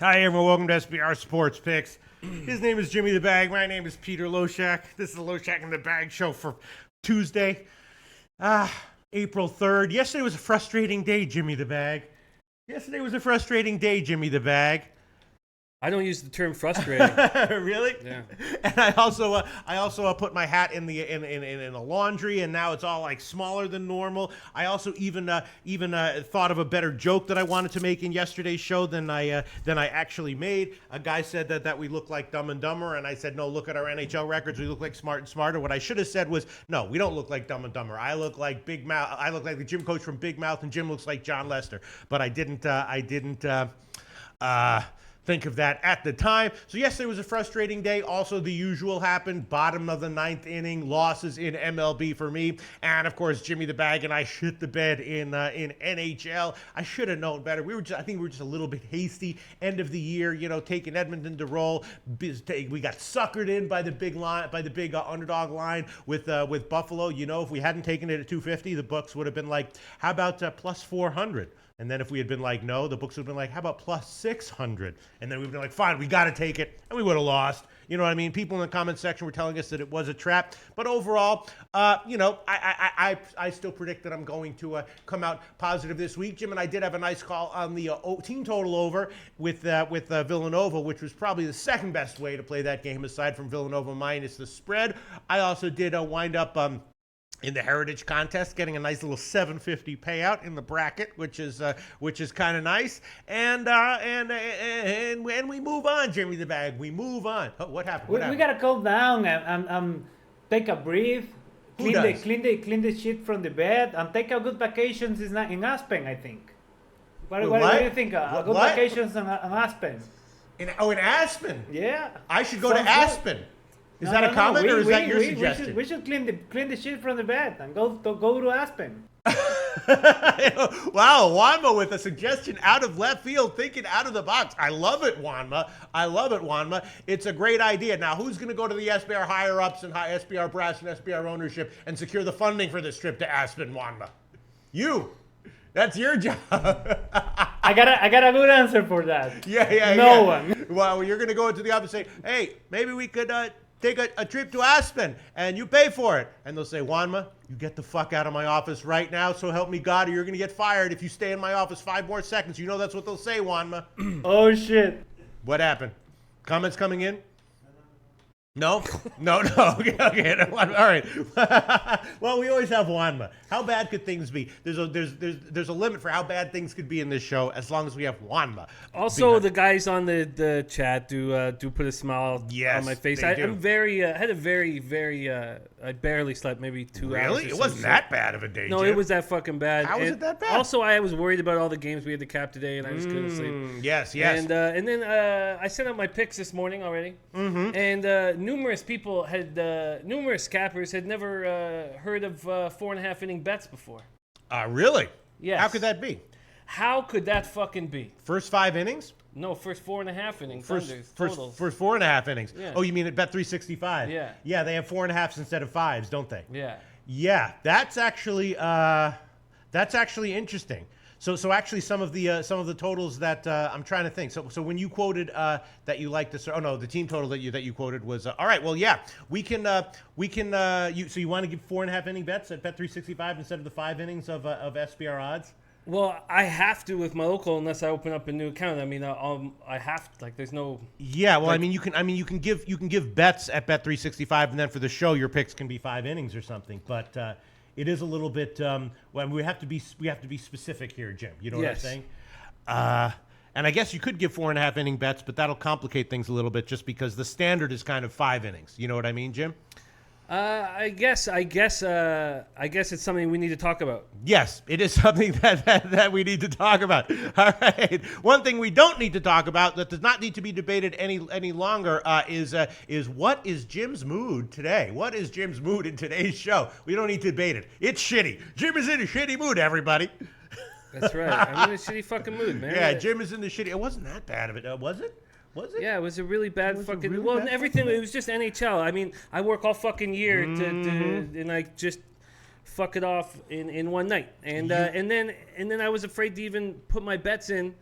Hi, everyone. Welcome to SBR Sports Picks. His name is Jimmy the Bag. My name is Peter Loshak. This is the Loshak in the Bag show for Tuesday, April 3rd. Yesterday was a frustrating day, Jimmy the Bag. Yesterday was a frustrating day, Jimmy the Bag. I don't use the term frustrating. Really? Yeah. And I also put my hat in the laundry, and now it's all like smaller than normal. I also even thought of a better joke that I wanted to make in yesterday's show than I actually made. A guy said that we look like Dumb and Dumber, and I said no. Look at our NHL records. We look like Smart and Smarter. What I should have said was no. We don't look like Dumb and Dumber. I look like Big Mouth. I look like the gym coach from Big Mouth, and Jim looks like John Lester. But I didn't think of that at the time. So yesterday was a frustrating day. Also, the usual happened. Bottom of the ninth inning, losses in MLB for me. And of course, Jimmy the Bag and I shit the bed in NHL. I should have known better. I think we were just a little bit hasty. End of the year, taking Edmonton to roll. We got suckered in by the big underdog line with Buffalo. If we hadn't taken it at 250, the books would have been like, how about plus 400? And then if we had been like, no, the books would have been like, how about plus 600? And then we'd been like, fine, we got to take it. And we would have lost. You know what I mean? People in the comment section were telling us that it was a trap. But overall, I still predict that I'm going to come out positive this week. Jim and I did have a nice call on the team total over with Villanova, which was probably the second best way to play that game aside from Villanova minus the spread. I also did wind up in the Heritage Contest, getting a nice little $750 payout in the bracket, which is kind of nice, and we move on, Jimmy the Bag. We move on. Oh, what happened? We gotta calm down and take a breath, clean the shit from the bed, and take a good vacations in Aspen. I think. What do you think? Good vacations in Aspen. In Aspen. Yeah. I should go to Aspen. Is that a comment or is that your suggestion? We should clean the shit from the bed and go to Aspen. Wow, Wanma with a suggestion out of left field, thinking out of the box. I love it, Wanma. It's a great idea. Now, who's going to go to the SBR higher-ups and SBR brass and SBR ownership and secure the funding for this trip to Aspen, Wanma? You. That's your job. I got a good answer for that. Yeah. No one. Well, you're going to go into the office and say, hey, maybe we could take a trip to Aspen, and you pay for it. And they'll say, Wanma, you get the fuck out of my office right now, so help me God, or you're going to get fired if you stay in my office 5 more seconds. You know that's what they'll say, Wanma. Oh, shit. What happened? Comments coming in? No. Okay. All right. Well, we always have Wanma. How bad could things be? There's a limit for how bad things could be in this show as long as we have Wanma. Also, the guys on the chat do put a smile on my face. I'm very I barely slept, maybe 2 hours. Really? It wasn't that bad of a day. No, Jim. It was that fucking bad. How was it that bad? Also, I was worried about all the games we had to cap today, and I just couldn't sleep. Yes. And then I sent out my picks this morning already, and numerous people numerous scappers had never heard of 4.5 inning bets before. Really? Yes. How could that be? How could that fucking be? First 5 innings? No, first 4.5 innings. First 4.5 innings. Yeah. Oh, you mean at Bet 365? Yeah. Yeah, they have 4.5s instead of 5s, don't they? Yeah. Yeah, that's actually interesting. So actually, some of the totals that I'm trying to think. So when you quoted that you liked this, the team total that you quoted was all right. Well, yeah, we can. So you want to give 4.5 inning bets at Bet 365 instead of the 5 innings of SBR odds? Well, I have to with my local unless I open up a new account. I mean, I have to. Like, there's no. Yeah, well, you can give bets at Bet 365, and then for the show, your picks can be 5 innings or something. But it is a little bit. We have to be specific here, Jim. You know what I'm saying? And I guess you could give 4.5 inning bets, but that'll complicate things a little bit just because the standard is kind of 5 innings. You know what I mean, Jim? I guess it's something we need to talk about. Yes, it is something that we need to talk about. All right. One thing we don't need to talk about that does not need to be debated any longer is what is Jim's mood today? What is Jim's mood in today's show? We don't need to debate it. It's shitty. Jim is in a shitty mood, everybody. That's right. I'm in a shitty fucking mood, man. Yeah, Jim is in the shitty. It wasn't that bad of it, was it? Was it? Yeah, it was a really bad fucking. Really well, bad everything. fucking... It was just NHL. I mean, I work all fucking year and I just fuck it off in one night, and then I was afraid to even put my bets in.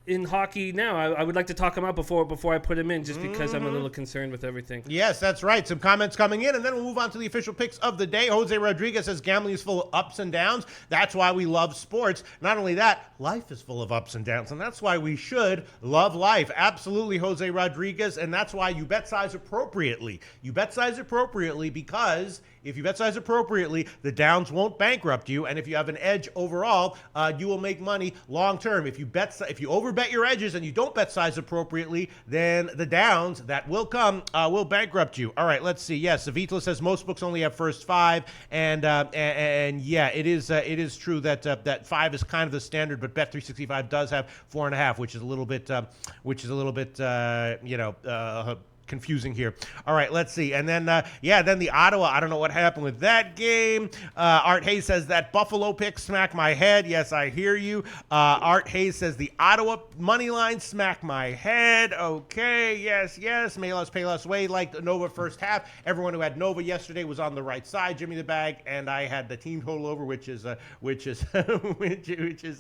in hockey now. I would like to talk him out before I put him in, just because I'm a little concerned with everything. Yes, that's right. Some comments coming in, and then we'll move on to the official picks of the day. Jose Rodriguez says gambling is full of ups and downs. That's why we love sports. Not only that, life is full of ups and downs, and that's why we should love life. Absolutely, Jose Rodriguez, and that's why you bet size appropriately. You bet size appropriately because if you bet size appropriately, the downs won't bankrupt you, and if you have an edge overall, you will make money long term. If you overbet your edges and you don't bet size appropriately, then the downs that will come will bankrupt you. All right, let's see. Yes, Savitla says most books only have first five, and yeah, it is true that that 5 is kind of the standard, but Bet365 does have 4.5, which is a little bit confusing here. All right, let's see. And then, then the Ottawa. I don't know what happened with that game. Art Hayes says that Buffalo pick smack my head. Yes, I hear you. Art Hayes says the Ottawa money line smack my head. Okay, yes. Malos Palos Way liked Nova first half. Everyone who had Nova yesterday was on the right side. Jimmy the Bag, and I had the team total over, which is which is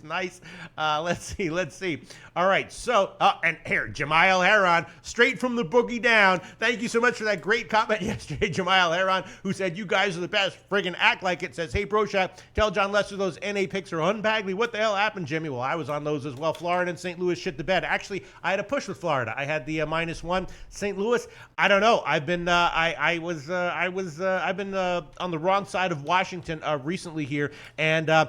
nice. Let's see. All right, so and here Jamiel Heron straight from the boogie down. Thank you so much for that great comment yesterday, Jamiel Heron, who said, you guys are the best. Friggin' act like it. Says, hey, Broshak, tell John Lester those NA picks are unbagly. What the hell happened, Jimmy? Well, I was on those as well. Florida and St. Louis shit the bed. Actually, I had a push with Florida. I had the -1. St. Louis, I don't know. I've been I've been on the wrong side of Washington recently here, and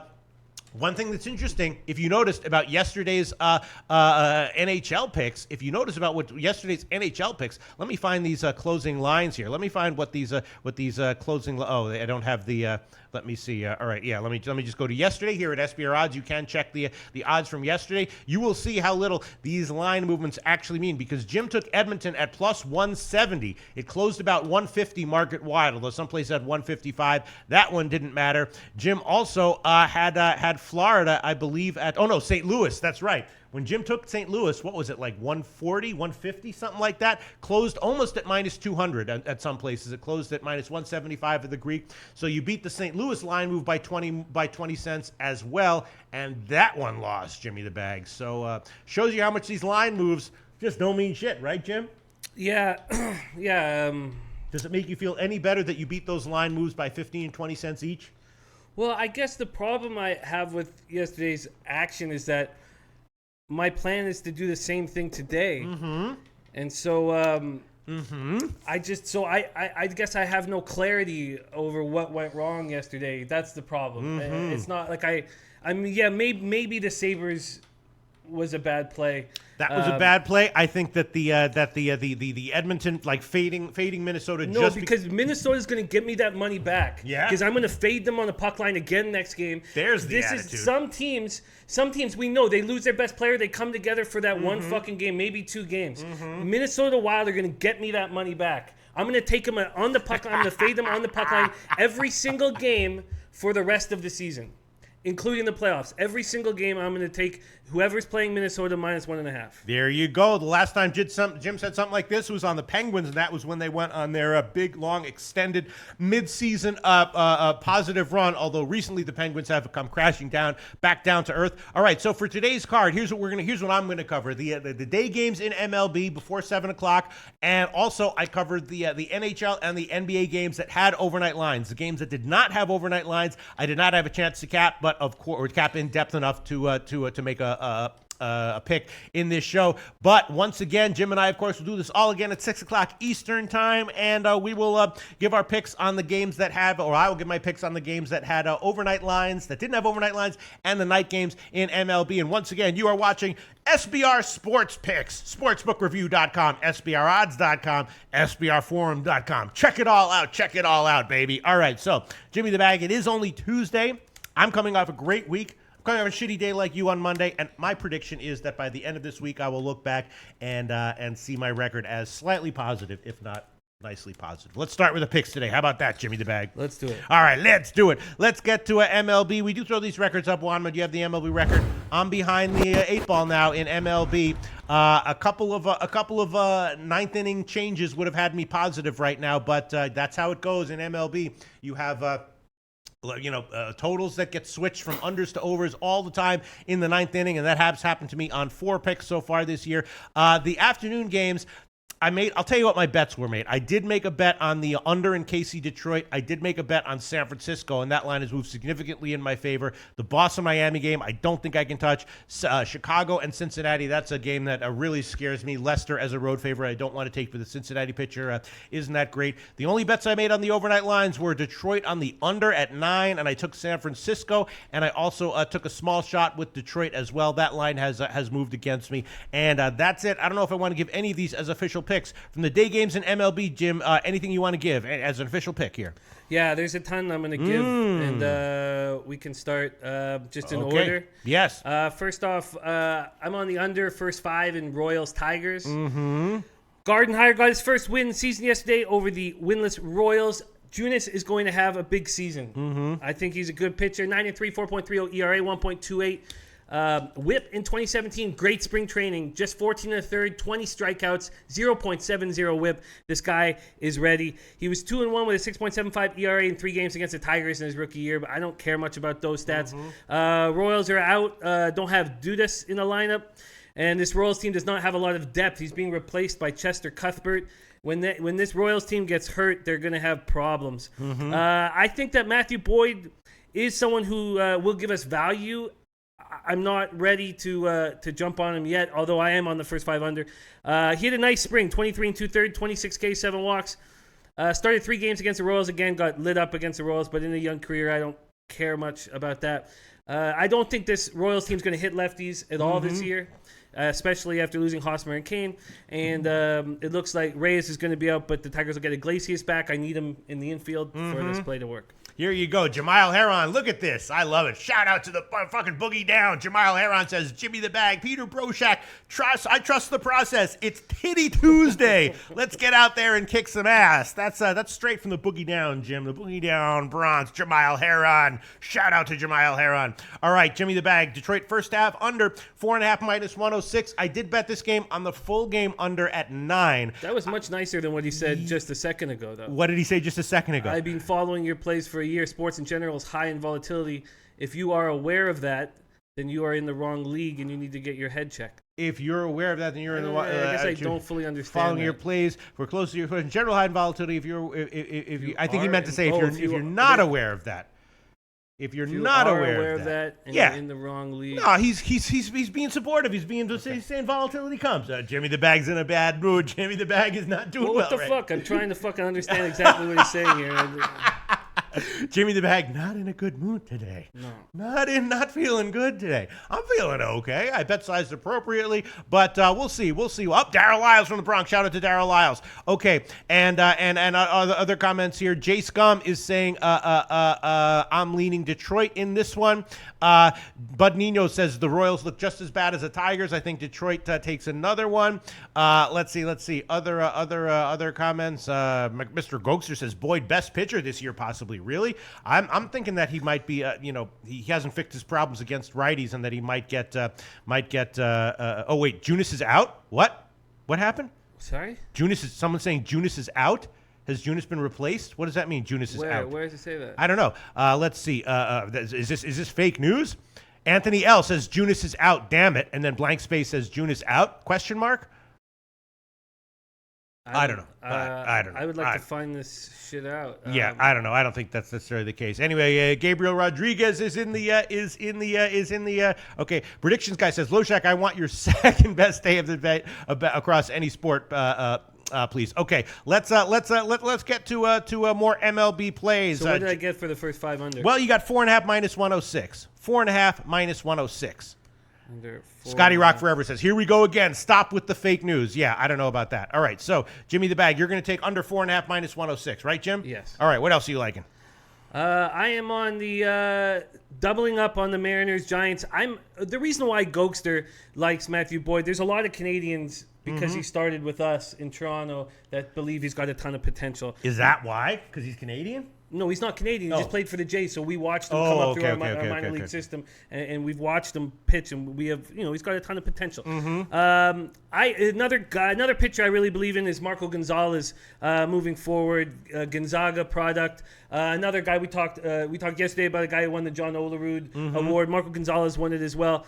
one thing that's interesting, if you noticed about yesterday's NHL picks, let me find these closing lines here. Let me find what these closing. I don't have the. Let me see. All right, yeah. Let me just go to yesterday here at SBR Odds. You can check the odds from yesterday. You will see how little these line movements actually mean, because Jim took Edmonton at +170. It closed about 150 market wide, although some places had 155. That one didn't matter. Jim also had Florida, I believe, at St. Louis. That's right. When Jim took St. Louis, what was it, like 140, 150, something like that? Closed almost at -200 at some places. It closed at -175 at the Greek. So you beat the St. Louis line move by 20 cents as well, and that one lost, Jimmy the Bag. So shows you how much these line moves just don't mean shit, right, Jim? Yeah, yeah. Does it make you feel any better that you beat those line moves by 15 and 20 cents each? Well, I guess the problem I have with yesterday's action is that my plan is to do the same thing today. Mm-hmm. And so I guess I have no clarity over what went wrong yesterday. That's the problem. Mm-hmm. It's not like maybe the Sabres was a bad play. That was a bad play. I think that the Edmonton fading Minnesota. No, because Minnesota's going to get me that money back. Yeah. Because I'm going to fade them on the puck line again next game. There's the attitude. Some teams we know they lose their best player. They come together for that one fucking game, maybe 2 games. Mm-hmm. Minnesota Wild are going to get me that money back. I'm going to take them on the puck line. I'm going to fade them on the puck line every single game for the rest of the season, including the playoffs. Every single game, I'm going to take whoever's playing Minnesota -1.5. There you go. The last time Jim said something like this was on the Penguins, and that was when they went on their big, long, extended mid-season positive run, although recently the Penguins have come crashing back down to earth. All right, so for today's card, here's what I'm going to cover. The day games in MLB before 7 o'clock, and also I covered the NHL and the NBA games that had overnight lines. The games that did not have overnight lines, I did not have a chance to cap, but of course, cap in depth enough to make a pick in this show. But once again, Jim and I, of course, will do this all again at 6 o'clock Eastern time, and we will give our picks on the games that have, or I will give my picks on the games that had overnight lines, that didn't have overnight lines, and the night games in MLB. And once again, you are watching SBR Sports Picks, sportsbookreview.com, sbrodds.com, sbrforum.com. Check it all out, baby. All right, so Jimmy the Bag, it is only Tuesday. I'm coming off a great week. Kind of a shitty day like you on Monday, and my prediction is that by the end of this week, I will look back and see my record as slightly positive, if not nicely positive. Let's start with the picks today. How about that, Jimmy the Bag? Let's do it. All right, let's do it. Let's get to MLB. We do throw these records up, Juan, but you have the MLB record. I'm behind the 8 ball now in MLB. A couple of ninth inning changes would have had me positive right now, but that's how it goes in MLB. You have totals that get switched from unders to overs all the time in the ninth inning, and that has happened to me on 4 picks so far this year. The afternoon games, I'll tell you what my bets were made. I did make a bet on the under in KC Detroit. I did make a bet on San Francisco, and that line has moved significantly in my favor. The Boston-Miami game, I don't think I can touch. Chicago and Cincinnati, that's a game that really scares me. Leicester as a road favorite, I don't want to take for the Cincinnati pitcher. Isn't that great? The only bets I made on the overnight lines were Detroit on the under at 9, and I took San Francisco, and I also took a small shot with Detroit as well. That line has moved against me, and that's it. I don't know if I want to give any of these as official picks from the day games in MLB. Jim, anything you want to give as an official pick here? Yeah, there's a ton I'm going to give, and we can start just in order. Yes. First off, I'm on the under first 5 in Royals-Tigers. Mm-hmm. Gardenhire got his first win season yesterday over the winless Royals. Junis is going to have a big season. Mm-hmm. I think he's a good pitcher. 9-3, 4.30 ERA, 1.28. Whip in 2017, great spring training, just 14 1/3, 20 strikeouts, 0.70 whip. This guy is ready. He was 2-1 with a 6.75 ERA in 3 games against the Tigers in his rookie year, but I don't care much about those stats. Royals are out, don't have Dudas in the lineup, and this Royals team does not have a lot of depth. He's being replaced by Chester Cuthbert. When this Royals team gets hurt, they're going to have problems. I think that Matthew Boyd is someone who will give us value. I'm not ready to jump on him yet, although I am on the first 5 under. He had a nice spring, 23 2/3, 26 K, 7 walks. Started 3 games against the Royals again, got lit up against the Royals, but in a young career, I don't care much about that. I don't think this Royals team's going to hit lefties at all this year, especially after losing Hosmer and Kane. And it looks like Reyes is going to be out, but the Tigers will get Iglesias back. I need him in the infield for this play to work. Here you go, Jamiel Heron. Look at this. I love it. Shout out to the fucking boogie down. Jamiel Heron says, Jimmy the Bag, Peter Broshak, I trust the process. It's Titty Tuesday. Let's get out there and kick some ass. That's straight from the boogie down, Jim. The boogie down bronze, Jamiel Heron. Shout out to Jamiel Heron. All right, Jimmy the Bag, Detroit first half under 4.5 minus 106. I did bet this game on the full game under at 9. That was much nicer than what he said just a second ago, though. What did he say just a second ago? I've been following your plays for a year. Sports in general is high in volatility. If you are aware of that, then you are in the wrong league and you need to get your head checked. If you're aware of that, then you're in the. I guess I don't fully understand. Following your plays, we're close to your in general high in volatility. If you I think he meant to say if you're not aware of that. If you're not aware of that, and you're in the wrong league. No, he's being supportive. He's saying volatility comes. Jimmy the Bag's in a bad mood. Jimmy the Bag is not doing well. What the fuck? I'm trying to fucking understand exactly what he's saying here. Jimmy the Bag not in a good mood today. No. Not feeling good today. I'm feeling okay. I bet sized appropriately, but we'll see. Oh, Darryl Lyles from the Bronx. Shout out to Darryl Lyles. Okay, and other comments here. Jay Scum is saying I'm leaning Detroit in this one. Bud Nino says the Royals look just as bad as the Tigers. I think Detroit takes another one. Let's see. Other comments. Mr. Gokster says Boyd best pitcher this year possibly. Really? I'm thinking that he might be, he hasn't fixed his problems against righties and that he might get, oh wait, Junis is out? What happened? Sorry? Someone saying Junis is out? Has Junis been replaced? What does that mean, Junis is out? Where does it say that? I don't know. Let's see. Is this fake news? Anthony L says Junis is out, damn it. And then blank space says Junis out, question mark? I don't know. I don't know. I would like to find this shit out. I don't know. I don't think that's necessarily the case. Anyway, Gabriel Rodriguez is in the. Okay, predictions guy says Loshak, I want your second best day of the bet across any sport. Please. Okay, let's get to more MLB plays. So what did I get for the first 5 under? Well, you got 4.5 minus 106. 4.5 minus 106. Scotty Rock Forever says, here we go again. Stop with the fake news. Yeah, I don't know about that. All right, so Jimmy the Bag, you're going to take under 4.5 minus 106, right, Jim? Yes. All right, what else are you liking? I am on the doubling up on the Mariners Giants. The reason why Gokster likes Matthew Boyd, there's a lot of Canadians because he started with us in Toronto that believe he's got a ton of potential. Is that why? Because he's Canadian? No, he's not Canadian. He Oh. just played for the Jays, so we watched him come up through our minor league system, and we've watched him pitch, and we have, he's got a ton of potential. Another pitcher I really believe in is Marco Gonzalez moving forward, Gonzaga product. Another guy we talked yesterday about, a guy who won the John Olerud Award. Marco Gonzalez won it as well.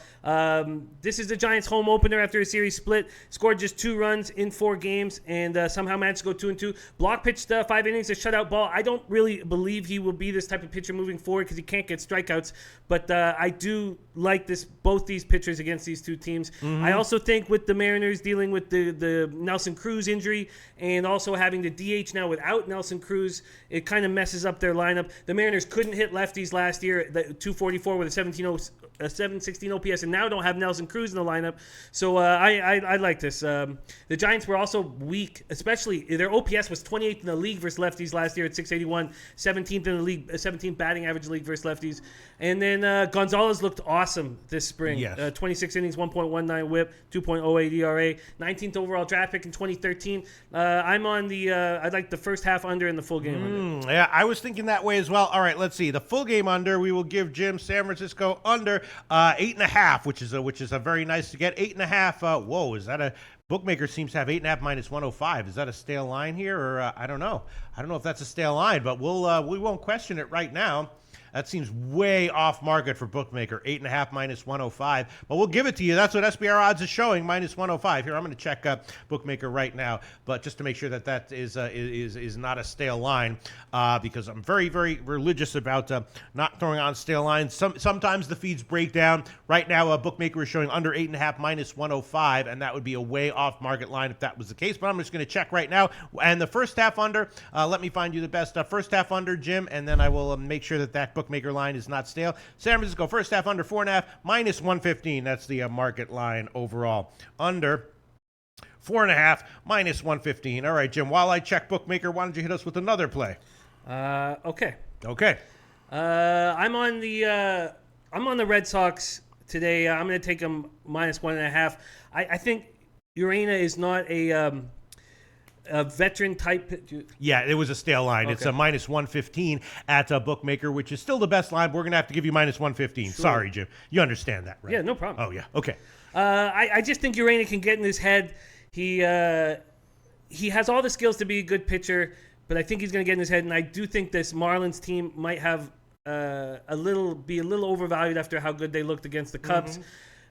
This is the Giants' home opener after a series split. Scored just 2 runs in 4 games, and somehow managed to go 2-2. Block pitched 5 innings, a shutout ball. I don't really believe he will be this type of pitcher moving forward because he can't get strikeouts. But I do like both these pitchers against these 2 teams. I also think with the Mariners dealing with the Nelson Cruz injury and also having the DH now without Nelson Cruz, it kind of messes up their lineup. The Mariners couldn't hit lefties last year, 244 with a 716 OPS, and now don't have Nelson Cruz in the lineup. So I like this. The Giants were also weak, especially their OPS was 28th in the league versus lefties last year at 681, 17th in the league, 17th batting average league versus lefties. And then Gonzalez looked awesome this spring. Yes. 26 innings, 1.19 WHIP, 2.08 ERA, 19th overall draft pick in 2013. I'm on I'd like the first half under and the full game under. Yeah, I was thinking that way as well. All right, let's see. The full game under, we will give Jim San Francisco under 8.5, which is a very nice to get. 8.5. Whoa, is that a bookmaker seems to have 8.5 minus 105. Is that a stale line here, or I don't know. I don't know if that's a stale line, but we won't question it right now. That seems way off market for bookmaker, 8.5 minus 105. But we'll give it to you. That's what SBR odds is showing, minus 105. Here, I'm going to check bookmaker right now, but just to make sure that is not a stale line, because I'm very, very religious about not throwing on stale lines. Sometimes the feeds break down. Right now, a bookmaker is showing under 8.5 minus 105, and that would be a way off market line if that was the case. But I'm just going to check right now. And the first half under, let me find you the best first half under, Jim, and then I will make sure that bookmaker line is not stale. San Francisco first half under 4.5 minus 115. That's the market line overall. Under 4.5 minus 115. All right, Jim. While I check bookmaker, why don't you hit us with another play? Okay. I'm on the Red Sox today. I'm going to take them minus 1.5. I think Urena is not a veteran type. Yeah, it was a stale line. Okay. It's a minus 115 at a bookmaker, which is still the best line. We're going to have to give you minus 115. Sure. Sorry, Jim. You understand that, right? Yeah, no problem. Oh, yeah. Okay. I just think Urena can get in his head. He has all the skills to be a good pitcher, but I think he's going to get in his head. And I do think this Marlins team might have be a little overvalued after how good they looked against the Cubs.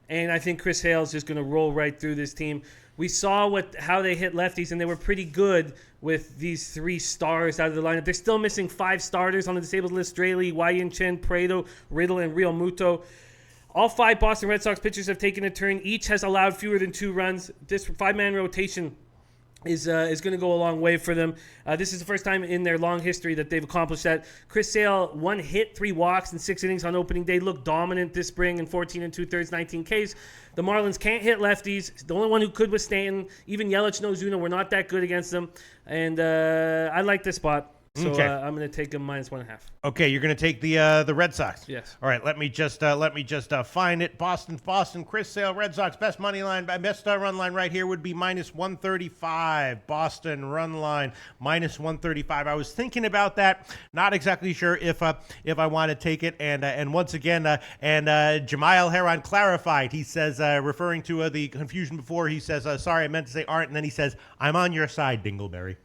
And I think Chris Hale's just going to roll right through this team. We saw how they hit lefties, and they were pretty good with these 3 stars out of the lineup. They're still missing 5 starters on the disabled list: Straley, Wai-Yin Chen, Prado, Riddle, and Real Muto. All 5 Boston Red Sox pitchers have taken a turn. Each has allowed fewer than 2 runs. This 5-man rotation is going to go a long way for them. This is the first time in their long history that they've accomplished that. Chris Sale, 1 hit, 3 walks, and 6 innings on opening day. Looked dominant this spring in 14 2/3, 19 Ks. The Marlins can't hit lefties. The only one who could was Stanton. Even Yelich and Ozuna were not that good against them. And I like this spot. So I'm going to take them minus 1.5. Okay, you're going to take the Red Sox. Yes. All right, let me just find it. Boston, Chris Sale, Red Sox best money line, best run line right here would be minus 135. Boston run line minus 135. I was thinking about that. Not exactly sure if I want to take it. And once again, Jamail Heron clarified. He says, referring to the confusion before, he says, sorry, I meant to say aren't, and then he says, I'm on your side, Dingleberry.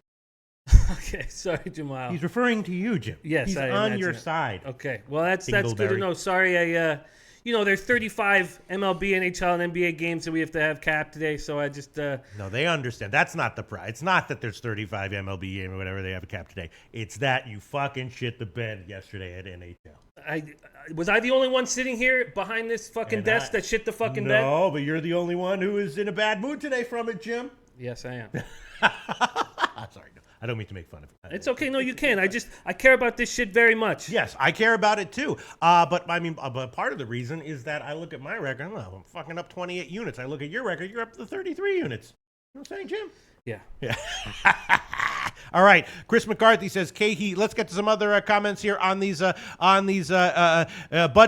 Okay, sorry, Jamal. He's referring to you, Jim. Yes, he's on your side. Okay, well that's good to know. Sorry, there's 35 MLB, NHL, and NBA games that we have to have capped today, so I just No, they understand. That's not the price. It's not that there's 35 MLB games or whatever they have a cap today. It's that you fucking shit the bed yesterday at NHL. Was I the only one sitting here behind this fucking desk that shit the fucking bed? No, but you're the only one who is in a bad mood today from it, Jim. Yes, I am. Sorry. I don't mean to make fun of it. It's okay. No, you can. I care about this shit very much. Yes, I care about it too. But part of the reason is that I look at my record. I'm fucking up 28 units. I look at your record. You're up to 33 units. You know what I'm saying, Jim? Yeah. All right. Chris McCarthy says, K-Heat. Let's get to some other comments here on these. Bud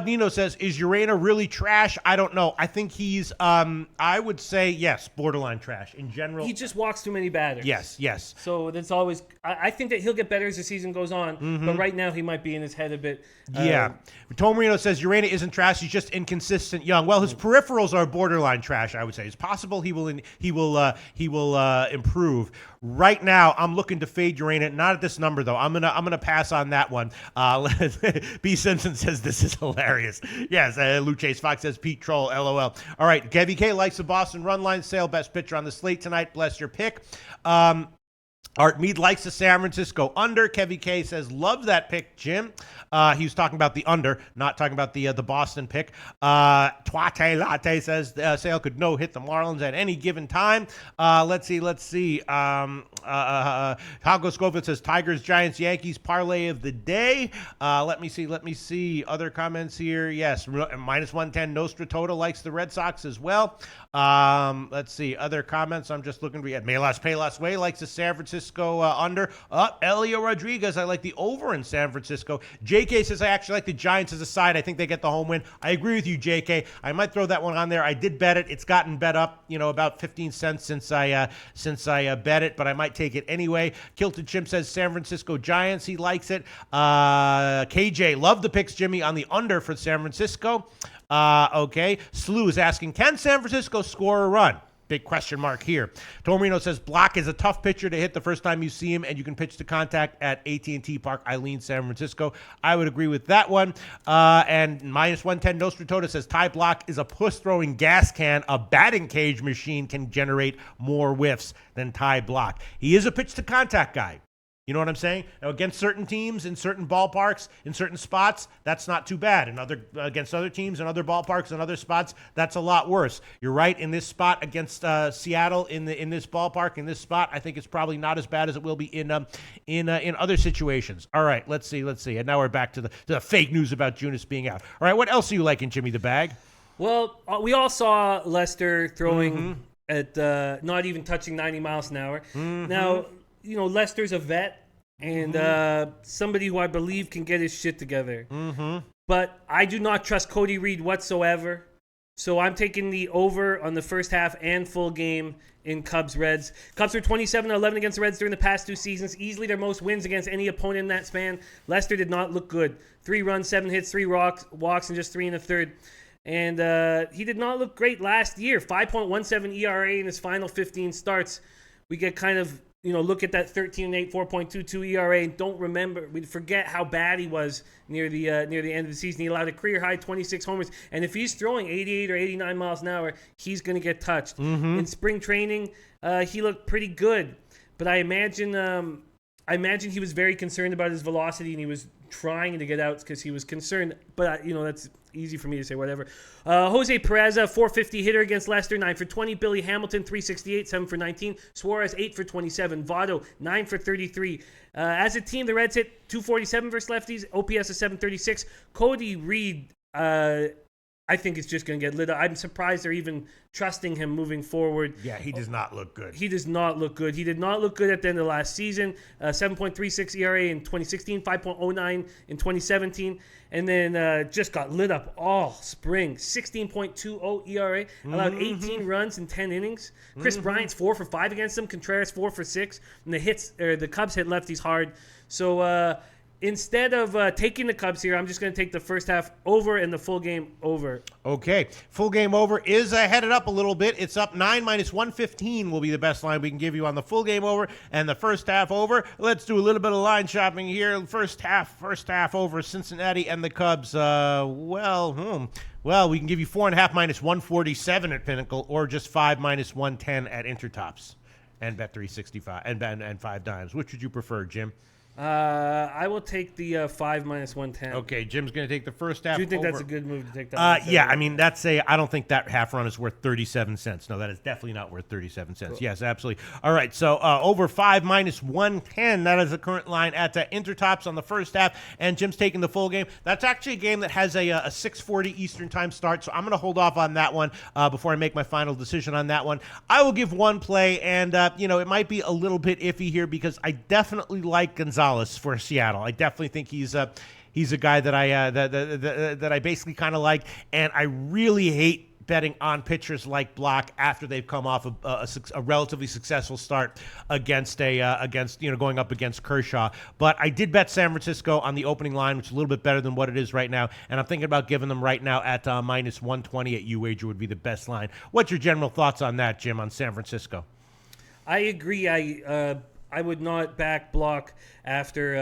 Nino says, is Urena really trash? I don't know. I think he's, I would say, yes, borderline trash in general. He just walks too many batters. Yes. So that's always. I think that he'll get better as the season goes on. But right now he might be in his head a bit. Yeah. Tom Marino says Urena isn't trash. He's just inconsistent young. Well, his peripherals are borderline trash, I would say. It's possible he will improve. Right now, I'm looking to fade Urena. Not at this number though. I'm gonna pass on that one. B Simpson says this is hilarious. Yes. Luchase Fox says Pete Troll. LOL. All right. Kevy K likes the Boston run line. Sale best pitcher on the slate tonight. Bless your pick. Art Mead likes the San Francisco under. Kevy K says, love that pick, Jim. He was talking about the under, not talking about the Boston pick. Tuate Latte says Sale could no-hit the Marlins at any given time. Let's see. Hago Scofield says Tigers, Giants, Yankees, parlay of the day. Let me see. Other comments here. Yes, minus 110. Nostra Toto likes the Red Sox as well. Let's see. Other comments. I'm just looking. We had Melas Payless Way likes the San Francisco under. Elio Rodriguez, I like the over in San Francisco. JK says I actually like the Giants as a side. I think they get the home win. I agree with you, JK. I might throw that one on there. I did bet it. It's gotten bet up, about 15 cents since I bet it, but I might take it anyway. Kilted Chimp says San Francisco Giants. He likes it. KJ, love the picks, Jimmy, on the under for San Francisco. Okay. Slew is asking, can San Francisco score a run? Big question mark here. Tomino says Block is a tough pitcher to hit the first time you see him, and you can pitch to contact at AT&T Park, Eileen, San Francisco. I would agree with that one. And minus 110, Nostra Toto says Ty Block is a push-throwing gas can. A batting cage machine can generate more whiffs than Ty Block. He is a pitch-to-contact guy. You know what I'm saying? Now, against certain teams, in certain ballparks, in certain spots, that's not too bad. Against other teams and other ballparks and other spots, that's a lot worse. You're right. In this spot against Seattle, in this ballpark, in this spot, I think it's probably not as bad as it will be in other situations. All right, let's see. And now we're back to the fake news about Junis being out. All right, what else are you liking, Jimmy the Bag? Well, we all saw Lester throwing at not even touching 90 miles an hour. Now, Lester's a vet and somebody who I believe can get his shit together. But I do not trust Cody Reed whatsoever. So I'm taking the over on the first half and full game in Cubs-Reds. Cubs are 27-11 against the Reds during the past 2 seasons. Easily their most wins against any opponent in that span. Lester did not look good. 3 runs, 7 hits, 3 walks, and just 3 in the third. And he did not look great last year. 5.17 ERA in his final 15 starts. We get kind of look at that 13-8, 4.22 ERA, and we forget how bad he was near the end of the season. He allowed a career high 26 homers, and if he's throwing 88 or 89 miles an hour, he's going to get touched. In spring training, he looked pretty good, but I imagine he was very concerned about his velocity, and he was trying to get out because he was concerned. But that's easy for me to say, whatever. Jose Perez, a 450 hitter against Leicester, 9 for 20. Billy Hamilton, 368, 7 for 19. Suarez, 8 for 27. Votto, 9 for 33. As a team, the Reds hit 247 versus lefties. OPS is 736. Cody Reed, I think it's just going to get lit up. I'm surprised they're even trusting him moving forward. Yeah, he does not look good. He does not look good. He did not look good at the end of last season. 7.36 ERA in 2016, 5.09 in 2017, and then just got lit up all spring. 16.20 ERA, allowed 18 runs in 10 innings. Chris Bryant's 4 for 5 against him. Contreras 4 for 6. And the Cubs hit lefties hard. So instead of taking the Cubs here, I'm just going to take the first half over and the full game over. Okay. Full game over is headed up a little bit. It's up 9 minus 115 will be the best line we can give you on the full game over and the first half over. Let's do a little bit of line shopping here. First half over Cincinnati and the Cubs. Well, we can give you 4.5 minus 147 at Pinnacle or just 5 minus 110 at Intertops and Bet365 and 5 dimes. Which would you prefer, Jim? I will take the 5 minus 110. Okay, Jim's going to take the first half. Do you think over. that's a good move to take that? Yeah, I mean, I don't think that half run is worth 37 cents. No, that is definitely not worth 37 cents. Cool. Yes, absolutely. All right, so over 5 minus 110. That is the current line at Intertops on the first half, and Jim's taking the full game. That's actually a game that has a 6:40 Eastern time start, so I'm going to hold off on that one before I make my final decision on that one. I will give one play, and it might be a little bit iffy here because I definitely like Gonzalez for Seattle. I definitely think he's a guy that I basically kind of like, and I really hate betting on pitchers like Block after they've come off a relatively successful start against going up against Kershaw. But I did bet San Francisco on the opening line, which is a little bit better than what it is right now, and I'm thinking about giving them right now at minus 120 at UWager would be the best line. What's your general thoughts on that, Jim, on San Francisco? I agree. I would not back Block after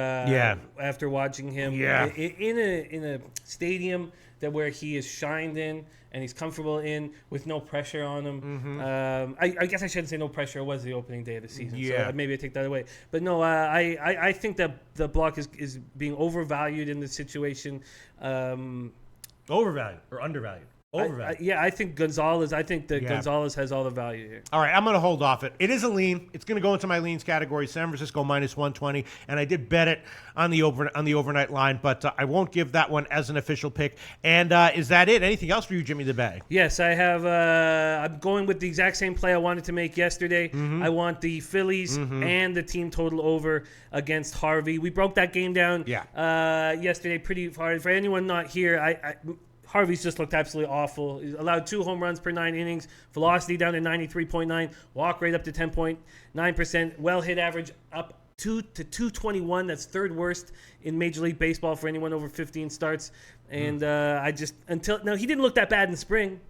watching him in a stadium where he is shined in and he's comfortable in with no pressure on him. Mm-hmm. I guess I shouldn't say no pressure. It was the opening day of the season, so maybe I take that away. But no, I think that the Block is being overvalued in this situation. Overvalued or undervalued? I think Gonzalez. I think that Gonzalez has all the value here. All right, I'm going to hold off it. It is a lean. It's going to go into my leans category. San Francisco minus 120, and I did bet it on the overnight line, but I won't give that one as an official pick. And is that it? Anything else for you, Jimmy the Bag? Yes, I have. I'm going with the exact same play I wanted to make yesterday. Mm-hmm. I want the Phillies and the team total over against Harvey. We broke that game down yesterday pretty hard. For anyone not here, Harvey's just looked absolutely awful. He's allowed 2 home runs per 9 innings, velocity down to 93.9, walk rate up to 10.9%, well hit average up to 221. That's third worst in Major League Baseball for anyone over 15 starts. And he didn't look that bad in spring,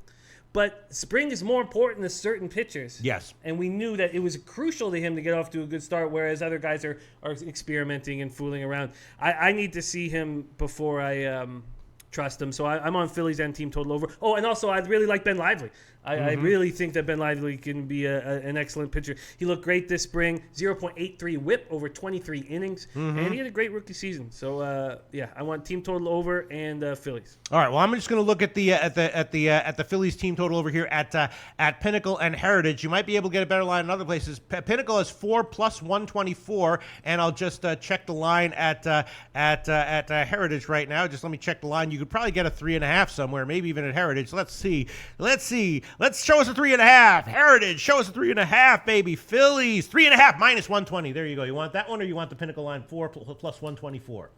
but spring is more important to certain pitchers. Yes. And we knew that it was crucial to him to get off to a good start, whereas other guys are experimenting and fooling around. I need to see him before I trust him. So I'm on Phillies and team total over. Oh, and also I really like Ben Lively. I really think that Ben Lively can be an excellent pitcher. He looked great this spring. 0.83 WHIP over 23 innings, and he had a great rookie season. So I want team total over and Phillies. All right. Well, I'm just going to look at the Phillies team total over here at Pinnacle and Heritage. You might be able to get a better line in other places. Pinnacle is 4 plus 124, and I'll just check the line at Heritage right now. Just let me check the line. You could probably get a 3.5 somewhere, maybe even at Heritage. Let's see. Let's show us a 3.5. Heritage, show us a 3.5, baby. Phillies, 3.5 minus 120. There you go. You want that one, or you want the Pinnacle line 4 plus 124?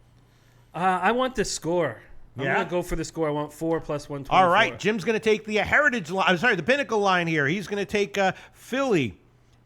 I want the score. I'm going to go for the score. I want 4 plus 124. All right. Jim's going to take the Heritage line. I'm sorry, the Pinnacle line here. He's going to take Philly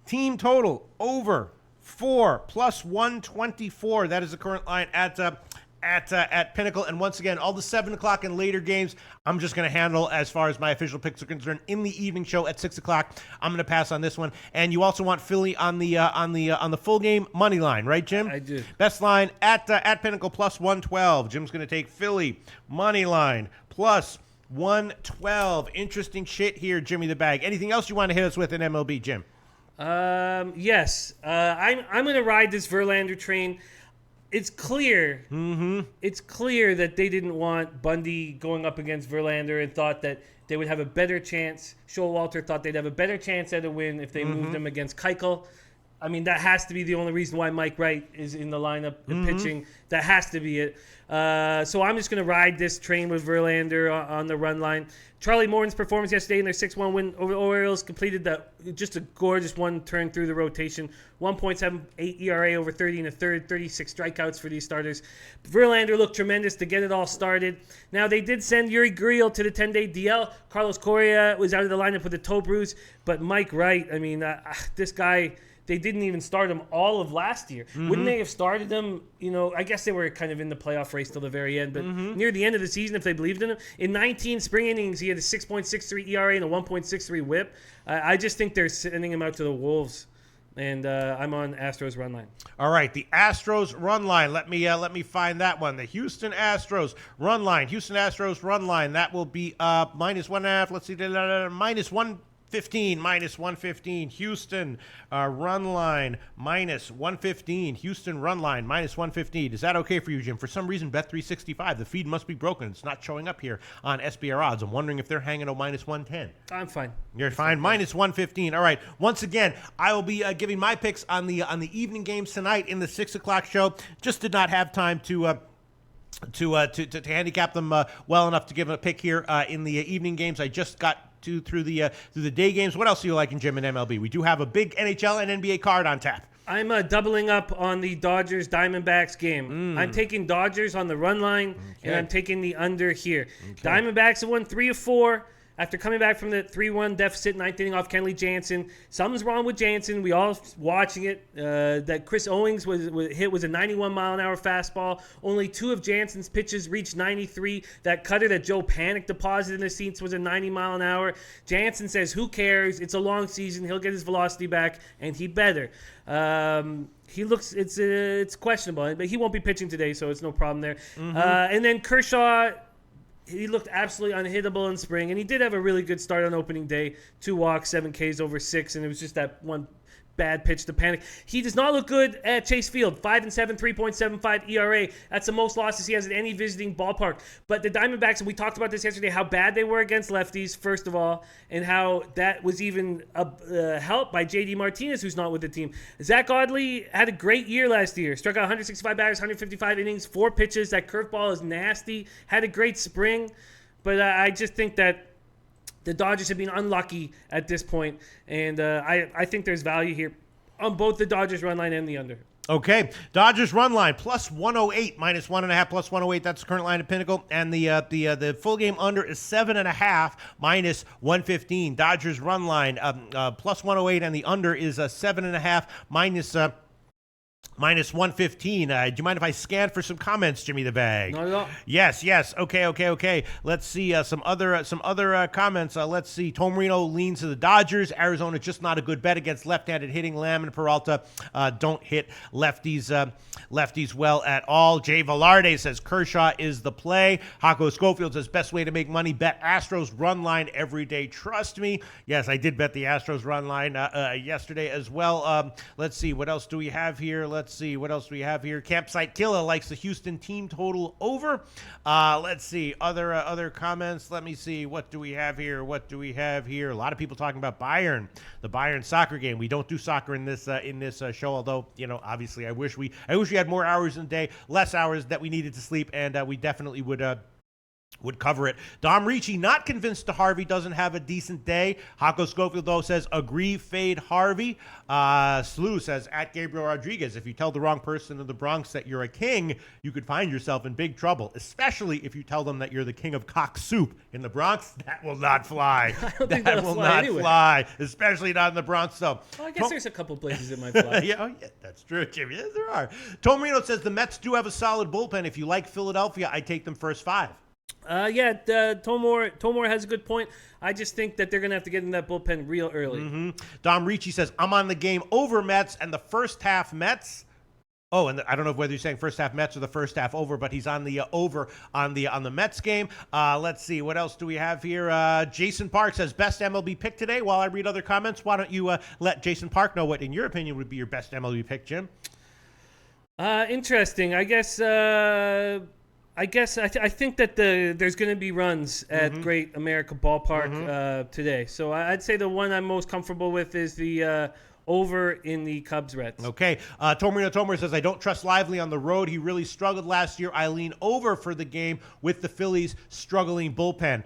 team total over 4 plus 124. That is the current line at Pinnacle. And once again, all the 7 o'clock and later games, I'm just going to handle as far as my official picks are concerned in the evening show at 6 o'clock. I'm going to pass on this one. And you also want Philly on the full game money line, right, Jim? I do. Best line at Pinnacle plus 112. Jim's going to take Philly money line plus 112. Interesting shit here, Jimmy the Bag. Anything else you want to hit us with in MLB, Jim? Yes. I'm going to ride this Verlander train. It's clear. It's clear that they didn't want Bundy going up against Verlander and thought that they would have a better chance. Showalter thought they'd have a better chance at a win if they moved him against Keuchel. I mean, that has to be the only reason why Mike Wright is in the lineup pitching. That has to be it. So I'm just going to ride this train with Verlander on the run line. Charlie Morton's performance yesterday in their 6-1 win over the Orioles completed just a gorgeous one turn through the rotation. 1.78 ERA over 30 and a third, 36 strikeouts for these starters. Verlander looked tremendous to get it all started. Now, they did send Yuri Gurriel to the 10-day DL. Carlos Correa was out of the lineup with a toe bruise. But Mike Wright, I mean, this guy... They didn't even start him all of last year. Wouldn't they have started him? I guess they were kind of in the playoff race till the very end. But near the end of the season, if they believed in him, in 19 spring innings, he had a 6.63 ERA and a 1.63 WHIP. I just think they're sending him out to the Wolves. And I'm on Astros run line. All right, the Astros run line. Let me find that one. The Houston Astros run line. Houston Astros run line. That will be minus 1.5. Let's see, minus 1. 15 minus 115. Houston run line minus 115. Houston run line minus 115. Is that okay for you, Jim? For some reason, Bet365, the feed must be broken. It's not showing up here on SBR odds. I'm wondering if they're hanging a minus 110. I'm fine. You're fine. Minus 115. All right. Once again, I will be giving my picks on the evening games tonight in the 6 o'clock show. Just did not have time to handicap them well enough to give a pick here in the evening games. I just got through the day games. What else do you like in Jim and MLB? We do have a big NHL and NBA card on tap. I'm doubling up on the Dodgers Diamondbacks game. I'm taking Dodgers on the run line, and I'm taking the under here. Okay. Diamondbacks have won 3 of 4 after coming back from the 3-1 deficit, 9th inning off Kenley Jansen. Something's wrong with Jansen. We all watching it. That Chris Owings was a 91-mile-an-hour fastball. Only 2 of Jansen's pitches reached 93. That cutter that Joe Panic deposited in the seats was a 90-mile-an-hour. Jansen says, who cares? It's a long season. He'll get his velocity back, and he better. He looks, it's questionable, but he won't be pitching today, so it's no problem there. And then Kershaw, he looked absolutely unhittable in spring, and he did have a really good start on opening day. 2 walks, 7 Ks over 6, and it was just that one bad pitch to Panic. He does not look good at Chase Field. 5-7, 3.75 ERA. That's the most losses he has at any visiting ballpark. But the Diamondbacks, and we talked about this yesterday, how bad they were against lefties, first of all, and how that was even helped by J.D. Martinez, who's not with the team. Zach Audley had a great year last year. Struck out 165 batters, 155 innings, 4 pitches. That curveball is nasty. Had a great spring. But I just think that the Dodgers have been unlucky at this point, and I think there's value here on both the Dodgers run line and the under. Okay, Dodgers run line plus 108, minus 1.5 plus 108. That's the current line at Pinnacle, and the full game under is 7.5 minus 115. Dodgers run line plus 108, and the under is 7.5 minus 115. Do you mind if I scan for some comments, Jimmy the Bag? Not at all. Yes. Okay. Let's see some other comments. Let's see. Tom Marino leans to the Dodgers. Arizona just not a good bet against left-handed hitting. Lamb and Peralta don't hit lefties well at all. Jay Velarde says Kershaw is the play. Hako Schofield says best way to make money, bet Astros run line every day. Trust me. Yes, I did bet the Astros run line yesterday as well. Let's see. What else do we have here? Campsite Killer likes the Houston team total over. Let's see. Other comments. Let me see. What do we have here? A lot of people talking about Bayern, the Bayern soccer game. We don't do soccer in this show, although, obviously I wish we had more hours in the day, less hours that we needed to sleep, and we definitely would cover it. Dom Ricci, not convinced to Harvey doesn't have a decent day. Hako Schofield, though, says, agree, fade Harvey. Slew says, at Gabriel Rodriguez, if you tell the wrong person in the Bronx that you're a king, you could find yourself in big trouble, especially if you tell them that you're the king of cock soup in the Bronx. That will not fly. I don't think that will not fly, especially not in the Bronx, though. Well, I guess there's a couple places it might fly. yeah, that's true, Jimmy. Yes, there are. Tom Marino says, the Mets do have a solid bullpen. If you like Philadelphia, I take them first 5. Tomor has a good point. I just think that they're going to have to get in that bullpen real early. Dom Ricci says, I'm on the game over Mets and the first half Mets. Oh, and I don't know whether you're saying first half Mets or the first half over, but he's on the over on the Mets game. Let's see. What else do we have here? Jason Park says, best MLB pick today. While I read other comments, why don't you let Jason Park know what, in your opinion, would be your best MLB pick, Jim? Interesting. I think that there's going to be runs at Great America Ballpark today. So I'd say the one I'm most comfortable with is the over in the Cubs Reds. Okay. Tomer says, I don't trust Lively on the road. He really struggled last year. I lean over for the game with the Phillies' struggling bullpen.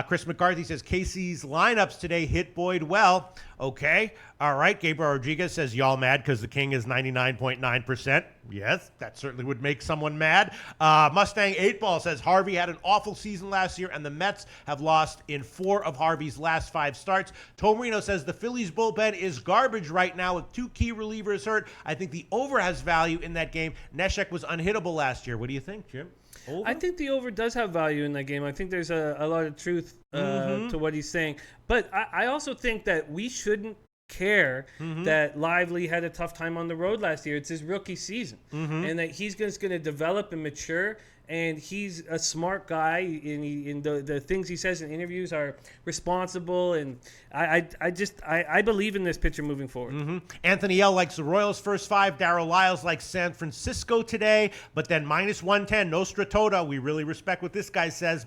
Chris McCarthy says, Casey's lineups today hit Boyd well. Okay. All right. Gabriel Rodriguez says, y'all mad because the King is 99.9%. Yes, that certainly would make someone mad. Mustang 8-Ball says, Harvey had an awful season last year, and the Mets have lost in 4 of Harvey's last 5 starts. Tomarino says, the Phillies bullpen is garbage right now with 2 key relievers hurt. I think the over has value in that game. Neshek was unhittable last year. What do you think, Jim? Over? I think the over does have value in that game. I think there's a lot of truth to what he's saying. But I also think that we shouldn't care that Lively had a tough time on the road last year. It's his rookie season. And that he's just going to develop and mature. and he's a smart guy, and the things he says in interviews are responsible, and I believe in this pitcher moving forward. Anthony L likes the Royals first 5. Darryl Lyles likes San Francisco today, but then -110. Nostra Tota, we really respect what this guy says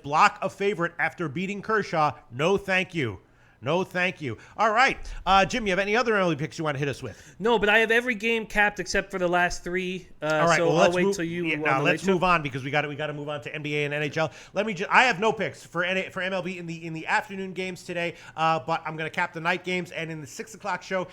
block a favorite after beating Kershaw. No, thank you. No, thank you. All right. Jim, you have any other MLB picks you want to hit us with? No, but I have every game capped except for the last 3. All right. So Well, I'll wait till you. Yeah, let's move on because we got to move on to NBA and NHL. I have no picks for MLB in the afternoon games today, but I'm going to cap the night games, and in the 6 o'clock show,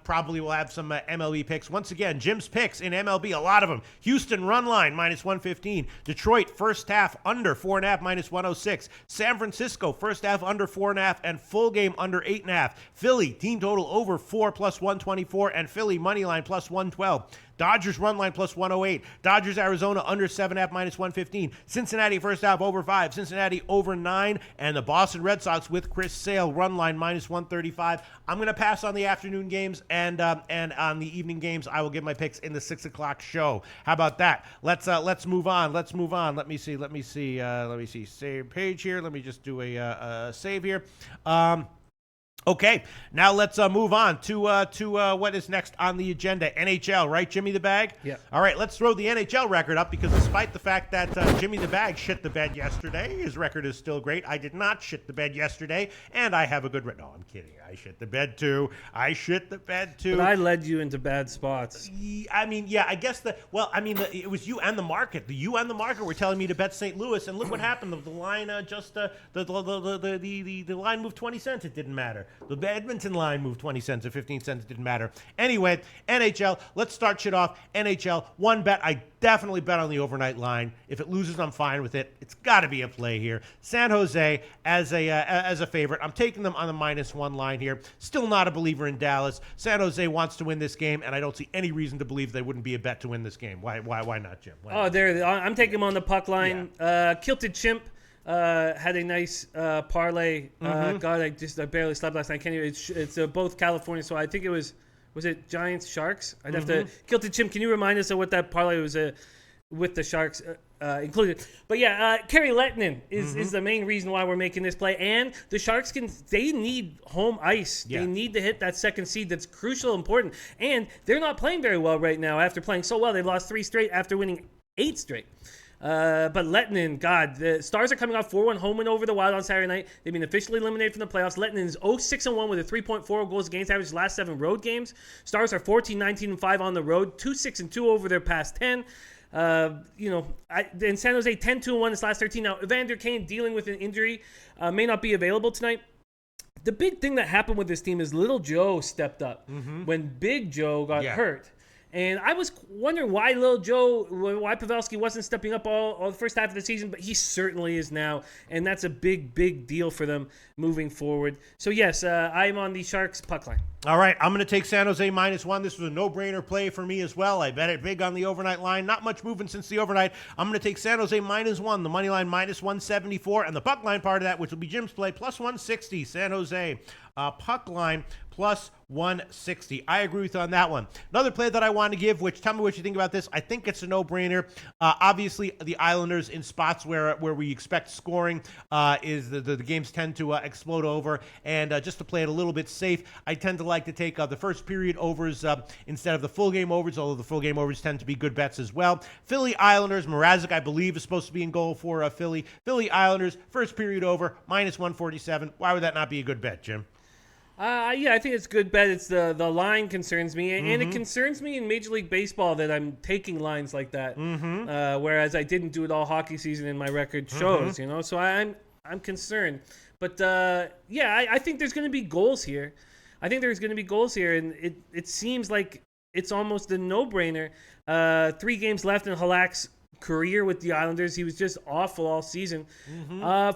probably we'll have some MLB picks. Once again, Jim's picks in MLB, a lot of them. Houston run line -115. Detroit first half under 4.5 -106. San Francisco first half under 4.5 and full game under 8.5. Philly team total over 4 +124 and Philly money line +112. Dodgers run line +108. Dodgers Arizona under 7.5 -115. Cincinnati first half over 5. Cincinnati over 9. And the Boston Red Sox with Chris Sale run line -135. I'm going to pass on the afternoon games, and on the evening games I will give my picks in the 6 o'clock show. How about that? Let's move on. Let me see. Save page here. Let me just do a save here. Okay, now let's move on to what is next on the agenda. NHL, right, Jimmy the Bag? Yeah. All right, let's throw the NHL record up because despite the fact that Jimmy the Bag shit the bed yesterday, his record is still great. I did not shit the bed yesterday, and I have a good record. No, I'm kidding. I shit the bed too. But I led you into bad spots. I guess it was you and the market. You and the market were telling me to bet St. Louis, and look what happened. The line the line moved 20 cents. It didn't matter. The Edmonton line moved 20 cents or 15 cents. It didn't matter. Anyway, NHL, let's start shit off. NHL, one bet. I definitely bet on the overnight line. If it loses, I'm fine with it. It's got to be a play here. San Jose as a favorite. I'm taking them on the -1 line here. Still not a believer in Dallas. San Jose wants to win this game, and I don't see any reason to believe they wouldn't be a bet to win this game. Why not, Jim? Why not? I'm taking them on the puck line. Yeah. Kilted Chimp had a nice parlay. God, I barely slept last night. I can't even. It's both California, so I think it was it Giants Sharks? I'd have to. Kilted Chimp, can you remind us of what that parlay was with the Sharks included? But yeah, Kerry Lettinen is the main reason why we're making this play. And the Sharks they need home ice. Yeah. They need to hit that second seed. That's crucial, important. And they're not playing very well right now after playing so well. They've lost 3 straight after winning 8 straight. But Lettinen, God, the Stars are coming off 4-1 home win over the Wild on Saturday night. They've been officially eliminated from the playoffs. Lettinen is 0-6-1 with a 3.4 goals against average last 7 road games. Stars are 14-19-5 on the road, 2-6-2 over their past 10. In San Jose, 10-2-1 this last 13. Now, Evander Kane dealing with an injury, may not be available tonight. The big thing that happened with this team is Little Joe stepped up when Big Joe got hurt. And I was wondering why Pavelski wasn't stepping up all the first half of the season, but he certainly is now. And that's a big, big deal for them moving forward. So, yes, I'm on the Sharks puck line. All right, I'm going to take San Jose -1. This was a no-brainer play for me as well. I bet it big on the overnight line. Not much movement since the overnight. I'm going to take San Jose -1, the money line -174, and the puck line part of that, which will be Jim's play, +160. San Jose puck line +160. I agree with you on that one. Another play that I want to give, which tell me what you think about this. I think it's a no-brainer. Obviously, the Islanders in spots where we expect scoring is the games tend to explode over. And just to play it a little bit safe, I tend to like to take the first period overs instead of the full game overs, although the full game overs tend to be good bets as well. Philly Islanders, Mrazek, I believe, is supposed to be in goal for Philly. Philly Islanders, first period over, -147. Why would that not be a good bet, Jim? I think it's a good bet. It's the line concerns me, and it concerns me in Major League Baseball that I'm taking lines like that, whereas I didn't do it all hockey season, and my record shows, So I'm concerned, but I think there's going to be goals here. And it seems like it's almost a no-brainer. 3 games left in Halak's career with the Islanders. He was just awful all season.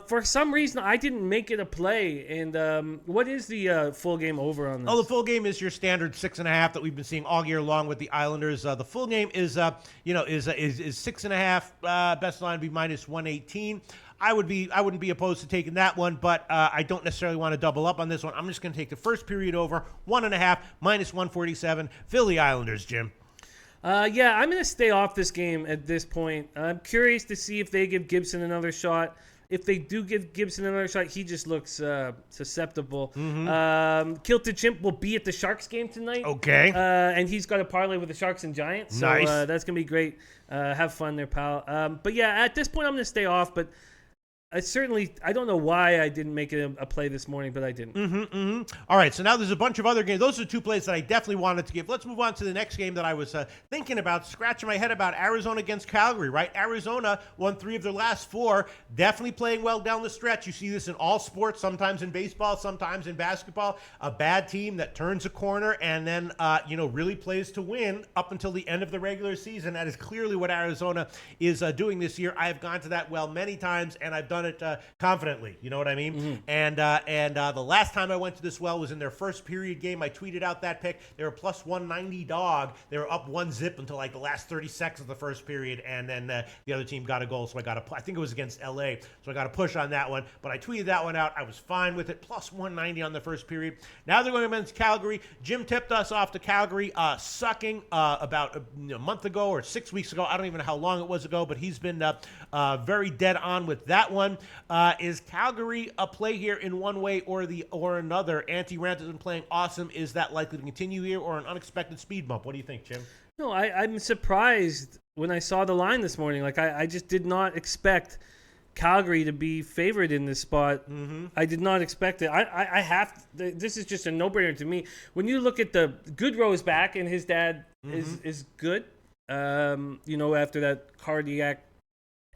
For some reason, I didn't make it a play. And what is the full game over on this? Oh, the full game is your standard 6.5 that we've been seeing all year long with the Islanders. The full game is 6.5. Best line would be -118. I wouldn't be opposed to taking that one, but I don't necessarily want to double up on this one. I'm just going to take the first period over 1.5 -147. Philly Islanders, Jim. Yeah, I'm going to stay off this game at this point. I'm curious to see if they give Gibson another shot. If they do give Gibson another shot, he just looks susceptible. Kilted Chimp will be at the Sharks game tonight. Okay. And he's got a parlay with the Sharks and Giants. So Nice. That's going to be great. Have fun there, pal. But yeah, at this point, I'm going to stay off. But I don't know why I didn't make it a play this morning, but I didn't. All right, so now there's a bunch of other games. Those are two plays that I definitely wanted to give. Let's move on to the next game that I was thinking about, scratching my head about, Arizona against Calgary, right? Arizona won 3 of their last 4, definitely playing well down the stretch. You see this in all sports, sometimes in baseball, sometimes in basketball. A bad team that turns a corner and then, really plays to win up until the end of the regular season. That is clearly what Arizona is doing this year. I have gone to that well many times, and I've done it confidently. You know what I mean? And the last time I went to this well was in their first period game. I tweeted out that pick. They were plus 190 dog. They were up 1-0 until like the last 30 seconds of the first period, and then the other team got a goal. So I think it was against LA. So I got a push on that one. But I tweeted that one out. I was fine with it. Plus 190 on the first period. Now they're going against Calgary. Jim tipped us off to Calgary sucking about a month ago or 6 weeks ago. I don't even know how long it was ago, but he's been very dead on with that one. Is Calgary a play here in one way or another? Antti Raanta has been playing awesome. Is that likely to continue here, or an unexpected speed bump? What do you think, Jim? No, I'm surprised when I saw the line this morning. Like I just did not expect Calgary to be favored in this spot. I did not expect it. This is just a no-brainer to me. When you look at the Goodrow's back and his dad is good, after that cardiac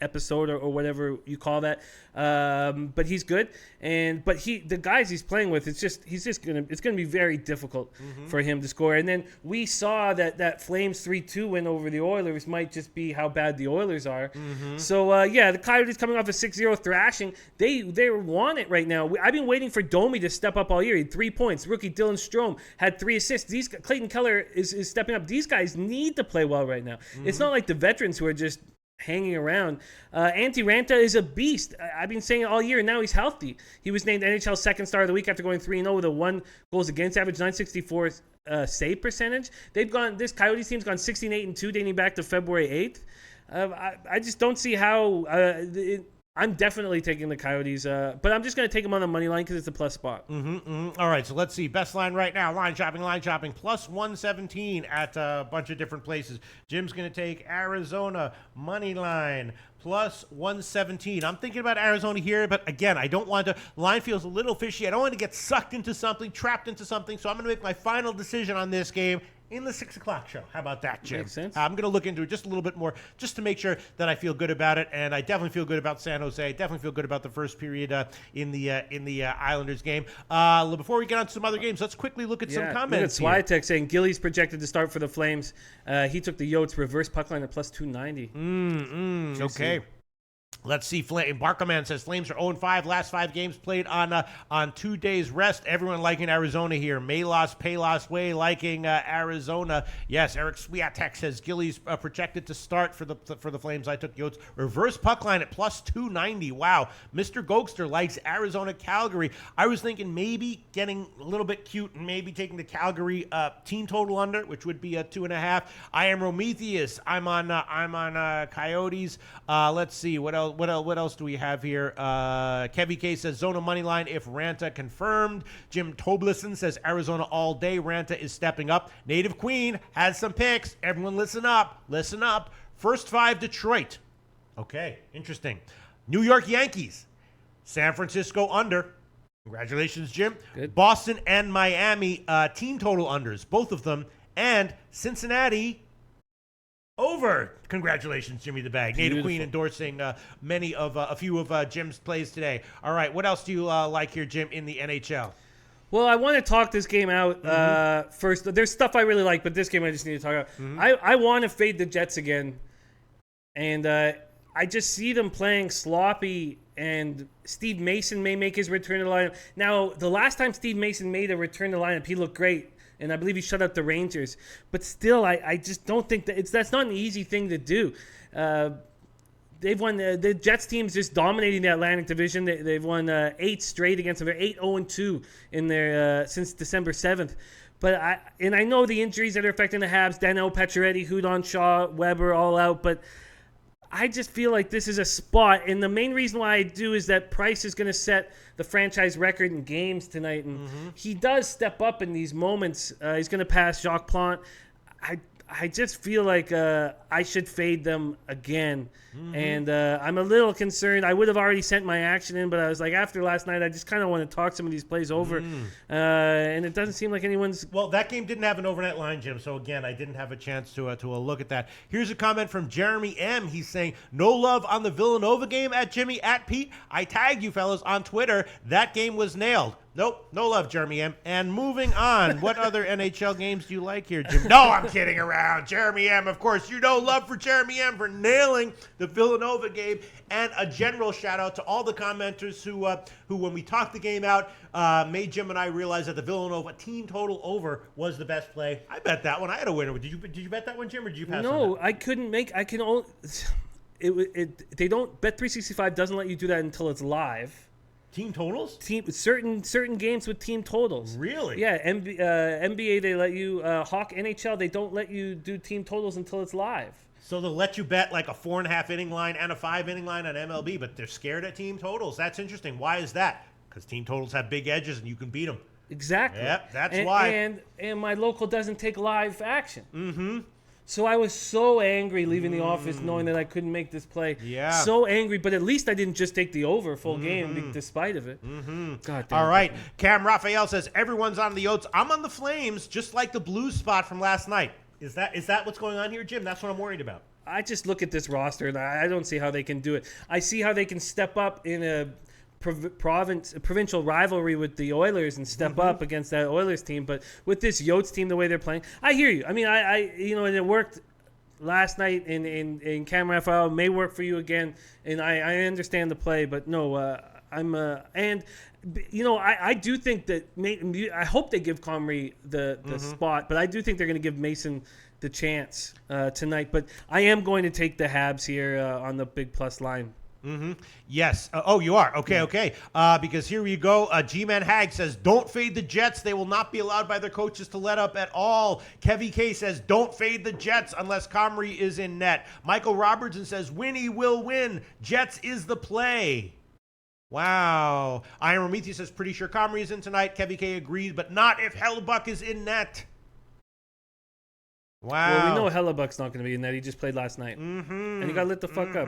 episode or whatever you call that, but he's good, but the guys he's playing with, it's gonna be very difficult for him to score. And then we saw that Flames 3-2 win over the Oilers might just be how bad the Oilers are. So the Coyotes coming off a 6-0 thrashing, they want it right now. I've been waiting for Domi to step up all year. He had 3 points. Rookie Dylan Strome had 3 assists. Clayton Keller is stepping up. These guys need to play well right now. It's not like the veterans who are just hanging around. Antti Raanta is a beast. I've been saying it all year, and now he's healthy. He was named NHL second star of the week after going 3-0 with a 1 goals against average, 964 save percentage. This Coyotes team's gone 16-8-2 dating back to February 8th. I just don't see how I'm definitely taking the Coyotes, but I'm just going to take them on the money line because it's a plus spot. All right, so let's see. Best line right now, line shopping, plus 117 at a bunch of different places. Jim's going to take Arizona money line, plus 117. I'm thinking about Arizona here, but again, I don't want to. Line feels a little fishy. I don't want to get sucked into something, trapped into something, so I'm going to make my final decision on this game in the 6 o'clock show. How about that, Jim? Makes sense. I'm going to look into it just a little bit more, just to make sure that I feel good about it. And I definitely feel good about San Jose. I definitely feel good about the first period in the Islanders game. Before we get on to some other games, let's quickly look at some comments. Look at Swiatek saying Gilly's projected to start for the Flames. He took the Yotes reverse puck line at plus 290. Okay. Let's see. Barkerman says Flames are 0-5. Last 5 games played on 2 days rest. Everyone liking Arizona here. Maylos, Palos Way liking Arizona. Yes, Eric Swiatek says Gilly's projected to start for the Flames. I took Yotes. Reverse puck line at plus 290. Wow. Mr. Gokster likes Arizona Calgary. I was thinking maybe getting a little bit cute and maybe taking the Calgary team total under, which would be a 2.5. I am Prometheus. I'm on Coyotes. Let's see what else. What else do we have here? Kevy K says Zona money line if Raanta confirmed. Jim Tobleson says Arizona all day. Raanta is stepping up. Native Queen has some picks. Everyone listen up. Listen up. First 5 Detroit. Okay, interesting. New York Yankees. San Francisco under. Congratulations, Jim. Good. Boston and Miami team total unders, both of them. And Cincinnati over. Congratulations, Jimmy the Bag. Native Queen endorsing a few of Jim's plays today. All right, what else do you like here, Jim, in the NHL? Well, I want to talk this game out first. There's stuff I really like, but this game I just need to talk about. I want to fade the Jets again, and I just see them playing sloppy, and Steve Mason may make his return to the lineup. Now, the last time Steve Mason made a return to the lineup, he looked great. And I believe he shut out the Rangers. But still, I just don't think that's not an easy thing to do. They've won the Jets team's just dominating the Atlantic Division. They've won 8 straight against them. They're 8-0-2 in their since December 7th. But I know the injuries that are affecting the Habs. Daniel Pacioretty, Hudon, Shaw, Weber, all out. But I just feel like this is a spot. And the main reason why I do is that Price is going to set the franchise record in games tonight. And he does step up in these moments. He's going to pass Jacques Plante. I just feel like I should fade them again. And I'm a little concerned. I would have already sent my action in, but I was like, after last night, I just kind of want to talk some of these plays over. And it doesn't seem like anyone's... Well, that game didn't have an overnight line, Jim. So, again, I didn't have a chance to look at that. Here's a comment from Jeremy M. He's saying, no love on the Villanova game at Jimmy, at Pete. I tagged you fellas on Twitter. That game was nailed. Nope, no love, Jeremy M. And moving on, what other NHL games do you like here, Jim? No, I'm kidding around. Jeremy M, of course, you know love for Jeremy M for nailing the Villanova game. And a general shout out to all the commenters who when we talked the game out, made Jim and I realize that the Villanova team total over was the best play. I bet that one. I had a winner. Did you bet that one, Jim, or did you pass on No, that? I couldn't make... I can only... They don't... Bet365 doesn't let you do that until it's live. Team totals? Certain games with team totals. Really? Yeah, NBA they let you Hawk NHL they don't let you do team totals until it's live. So they'll let you bet like a 4.5 inning line and a 5 inning line on MLB, but they're scared at team totals. That's interesting. Why is that? Because team totals have big edges and you can beat them. Exactly. Yep, that's why. And my local doesn't take live action. Mm-hmm. So I was so angry leaving the office knowing that I couldn't make this play. Yeah. So angry, but at least I didn't just take the over full game despite of it. God damn. All right. Cam Raphael says, everyone's on the Oats. I'm on the Flames, just like the Blues spot from last night. Is that what's going on here, Jim? That's what I'm worried about. I just look at this roster and I don't see how they can do it. I see how they can step up in a provincial rivalry with the Oilers and step up against that Oilers team, but with this Yotes team, the way they're playing, I hear you. I mean, I and it worked last night in Cam Raphael, may work for you again, and I understand the play, but no, I do think that I hope they give Comrie the spot, but I do think they're going to give Mason the chance tonight. But I am going to take the Habs here on the big plus line. Yes. You are? Okay. Because here we go. G-Man Hag says, don't fade the Jets. They will not be allowed by their coaches to let up at all. Kevy K says, don't fade the Jets unless Comrie is in net. Michael Robertson says, Winnie will win. Jets is the play. Wow. Iron Romethea says, pretty sure Comrie is in tonight. Kevy K agrees, but not if Hellebuck is in net. Wow. Well, we know Hellebuck's not going to be in that. He just played last night. And he got lit the fuck up.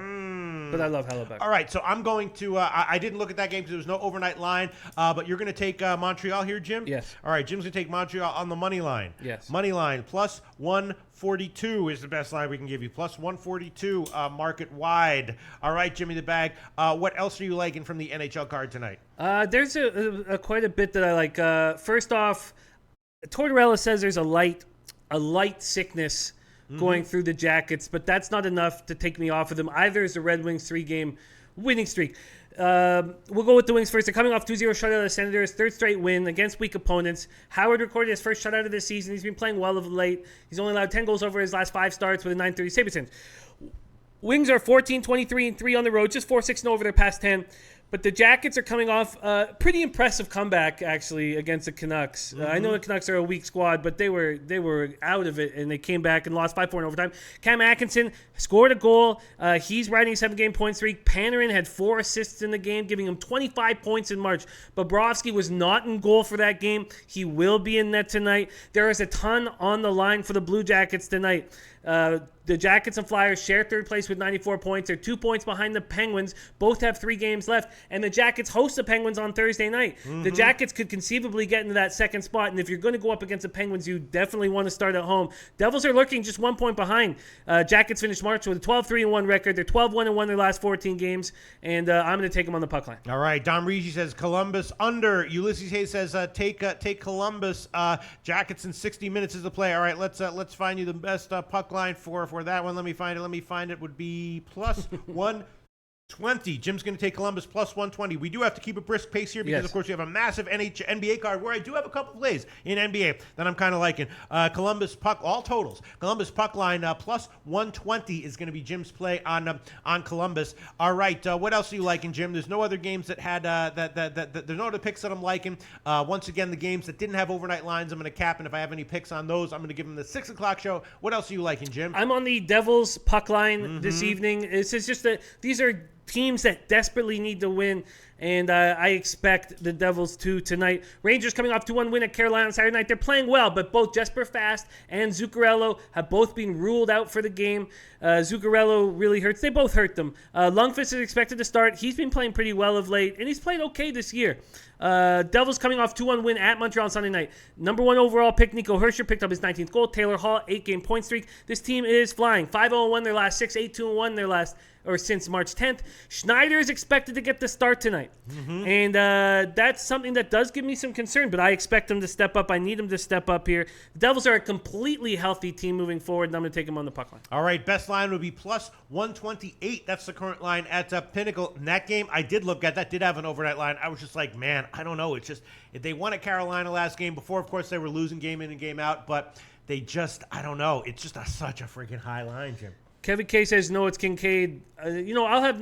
But I love Hellebuck. All right, so I'm going to I didn't look at that game because there was no overnight line, but you're going to take Montreal here, Jim? Yes. All right, Jim's going to take Montreal on the money line. Yes. Money line plus 142 is the best line we can give you. Plus 142 market wide. All right, Jimmy the Bag. What else are you liking from the NHL card tonight? There's a quite a bit that I like. First off, Tortorella says there's a light sickness going through the Jackets, but that's not enough to take me off of them. Either is the Red Wings 3-game winning streak. We'll go with the Wings first. They're coming off 2-0 shutout of the Senators, third straight win against weak opponents. Howard recorded his first shutout of the season. He's been playing well of late. He's only allowed 10 goals over his last 5 starts with a 930 save percentage. Wings are 14-23-3 on the road, just 4-6-0 over their past 10. But the Jackets are coming off a pretty impressive comeback, actually, against the Canucks. I know the Canucks are a weak squad, but they were out of it, and they came back and lost 5-4 in overtime. Cam Atkinson scored a goal. He's riding a 7-game point streak. Panarin had 4 assists in the game, giving him 25 points in March. Bobrovsky was not in goal for that game. He will be in net tonight. There is a ton on the line for the Blue Jackets tonight. The Jackets and Flyers share third place with 94 points. They're 2 points behind the Penguins. Both have 3 games left. And the Jackets host the Penguins on Thursday night. The Jackets could conceivably get into that second spot. And if you're going to go up against the Penguins, you definitely want to start at home. Devils are lurking just 1 point behind. Jackets finished March with a 12-3-1 record. They're 12-1-1 their last 14 games. And I'm going to take them on the puck line. All right. Dom Rigi says Columbus under. Ulysses Hayes says take Columbus. Jackets in 60 minutes is the play. All right. Let's find you the best puck line for that one. Let me find it. Would be plus 1 20. Jim's going to take Columbus plus 120. We do have to keep a brisk pace here because, Yes. of course, we have a massive NBA card where I do have a couple plays in NBA that I'm kind of liking. Columbus puck, all totals. Columbus puck line plus 120 is going to be Jim's play on Columbus. All right, what else are you liking, Jim? There's no other games that had there's no other picks that I'm liking. Once again, the games that didn't have overnight lines, I'm going to cap, and if I have any picks on those, I'm going to give them the 6 o'clock show. What else are you liking, Jim? I'm on the Devils puck line this evening. It's just that these are teams that desperately need to win, and I expect the Devils to tonight. Rangers coming off 2-1 win at Carolina on Saturday night. They're playing well, but both Jesper Fast and Zuccarello have both been ruled out for the game. Zuccarello really hurts. They both hurt them. Lundqvist is expected to start. He's been playing pretty well of late, and he's played okay this year. Devils coming off 2-1 win at Montreal on Sunday night. Number 1 overall pick, Nico Herscher, picked up his 19th goal. Taylor Hall, 8-game point streak. This team is flying. 5-0-1 their last 6, 8-2-1 their last since March 10th. Schneider is expected to get the start tonight. And that's something that does give me some concern, but I expect him to step up. I need him to step up here. The Devils are a completely healthy team moving forward, and I'm going to take him on the puck line. All right, best line would be plus 128. That's the current line at Pinnacle. In that game, I did look at that, did have an overnight line. I was just like, man, I don't know. It's just, they won at Carolina last game. Before, of course, they were losing game in and game out, but they just, I don't know. It's just such a freaking high line, Jim. Kevin K says, no, it's Kincaid. I'll have,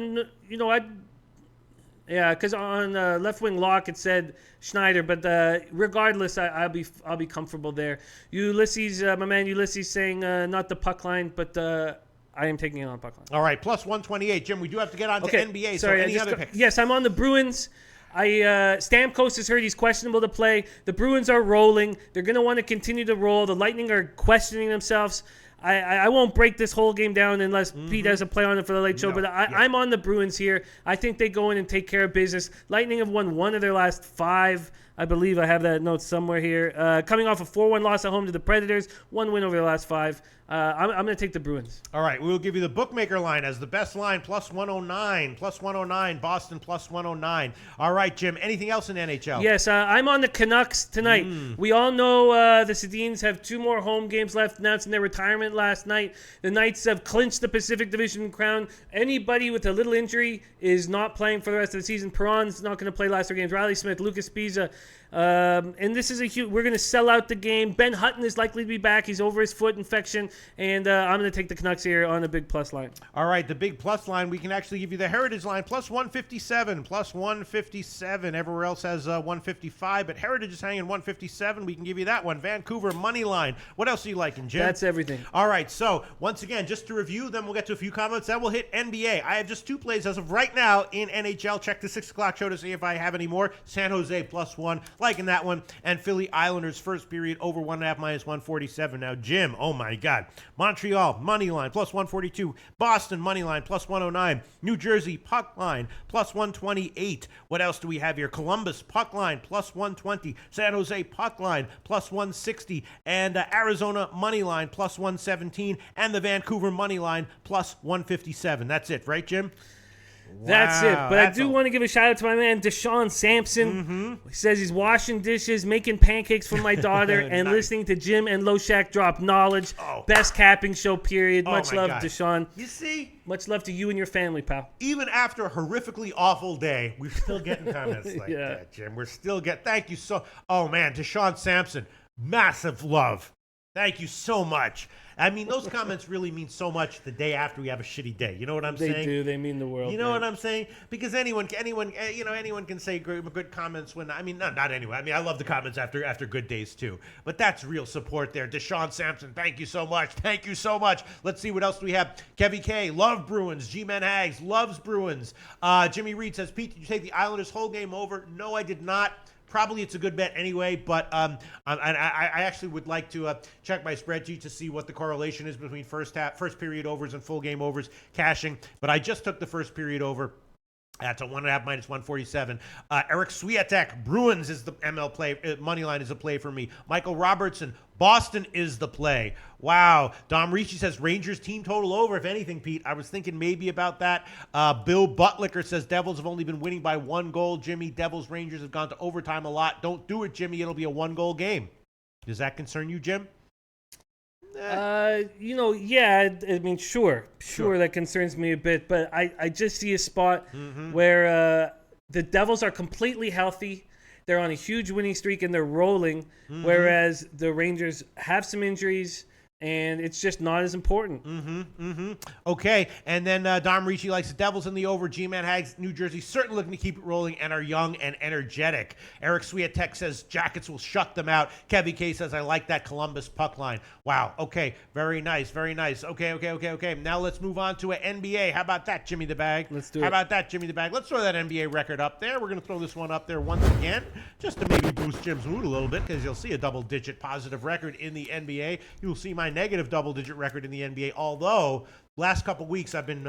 because on left wing lock it said Schneider, but regardless, I'll be comfortable there. Ulysses, my man Ulysses, saying not the puck line, but I am taking it on puck line. All right, plus 128, Jim. We do have to get on to NBA. Sorry, so any other picks? Yes, I'm on the Bruins. Stamkos has heard he's questionable to play. The Bruins are rolling. They're going to want to continue to roll. The Lightning are questioning themselves. I won't break this whole game down unless Pete has a play on it for the late show, but I'm on the Bruins here. I think they go in and take care of business. Lightning have won 1 of their last 5. I believe I have that note somewhere here. Coming off a 4-1 loss at home to the Predators, 1 win over the last 5. I'm going to take the Bruins. All right, we'll give you the bookmaker line as the best line, plus 109. Plus 109, Boston, plus 109. All right, Jim, anything else in NHL? Yes, I'm on the Canucks tonight. We all know the Sedins have 2 more home games left, announcing their retirement last night. The Knights have clinched the Pacific Division crown. Anybody with a little injury is not playing for the rest of the season. Perron's not going to play last 3 games. Riley Smith, Lucas Pisa. And this is we're going to sell out the game. Ben Hutton is likely to be back. He's over his foot infection. And I'm going to take the Canucks here on the big plus line. All right, the big plus line, we can actually give you the Heritage line, plus 157. Plus 157. Everywhere else has 155, but Heritage is hanging 157. We can give you that one. Vancouver money line. What else are you liking, Jim? That's everything. All right, so once again, just to review, then we'll get to a few comments. Then we'll hit NBA. I have just 2 plays as of right now in NHL. Check the 6 o'clock show to see if I have any more. San Jose plus 1. Liking that one. And Philly Islanders first period over 1.5 minus 147. Now, Jim, oh my God. Montreal money line plus 142. Boston money line plus 109. New Jersey puck line plus 128. What else do we have here? Columbus puck line plus 120. San Jose puck line plus 160. And Arizona money line plus 117. And the Vancouver money line plus 157. That's it, right, Jim? That's it. But I do want to give a shout out to my man, Deshaun Sampson. He says he's washing dishes, making pancakes for my daughter, and listening to Jim and Loshak drop knowledge. Best capping show, period. Much love, Deshaun. You see? Much love to you and your family, pal. Even after a horrifically awful day, we're still getting comments like that, Jim. We're still getting... Thank you so... Oh, man, Deshaun Sampson, massive love. Thank you so much. I mean, those comments really mean so much the day after we have a shitty day. You know what I'm saying? They do. They mean the world. You know what I'm saying? Because anyone can say good comments when, I mean, not anyone. I mean, I love the comments after good days too. But that's real support there. Deshaun Sampson, thank you so much. Thank you so much. Let's see what else do we have. Kevy K, love Bruins. G-Man Hags, loves Bruins. Jimmy Reed says, Pete, did you take the Islanders whole game over? No, I did not. Probably it's a good bet anyway, but I actually would like to check my spreadsheet to see what the correlation is between first period overs and full game overs cashing. But I just took the first period over. That's a 1.5 minus 147. Eric Swiatek, Bruins is the ML play. Money line is a play for me. Michael Robertson, Boston is the play. Wow. Dom Ricci says Rangers team total over, if anything, Pete. I was thinking maybe about that. Bill Butlicker says Devils have only been winning by 1 goal. Jimmy, Devils Rangers have gone to overtime a lot. Don't do it, Jimmy. It'll be a 1-goal game. Does that concern you, Jim? Yeah. I mean, sure, that concerns me a bit, but I just see a spot where the Devils are completely healthy. They're on a huge winning streak and they're rolling, whereas the Rangers have some injuries. And it's just not as important. Okay, and then Dom Ricci likes the Devils in the over. G-Man Hags, New Jersey, certainly looking to keep it rolling and are young and energetic. Eric Swiatek says Jackets will shut them out. Kevy K says, I like that Columbus puck line. Wow, okay, very nice, very nice. Okay. Now let's move on to an NBA. How about that, Jimmy the Bag? Let's do it. How about that, Jimmy the Bag? Let's throw that NBA record up there. We're going to throw this one up there once again, just to maybe boost Jim's mood a little bit, because you'll see a double-digit positive record in the NBA. You'll see my negative double-digit record in the NBA, although last couple weeks I've been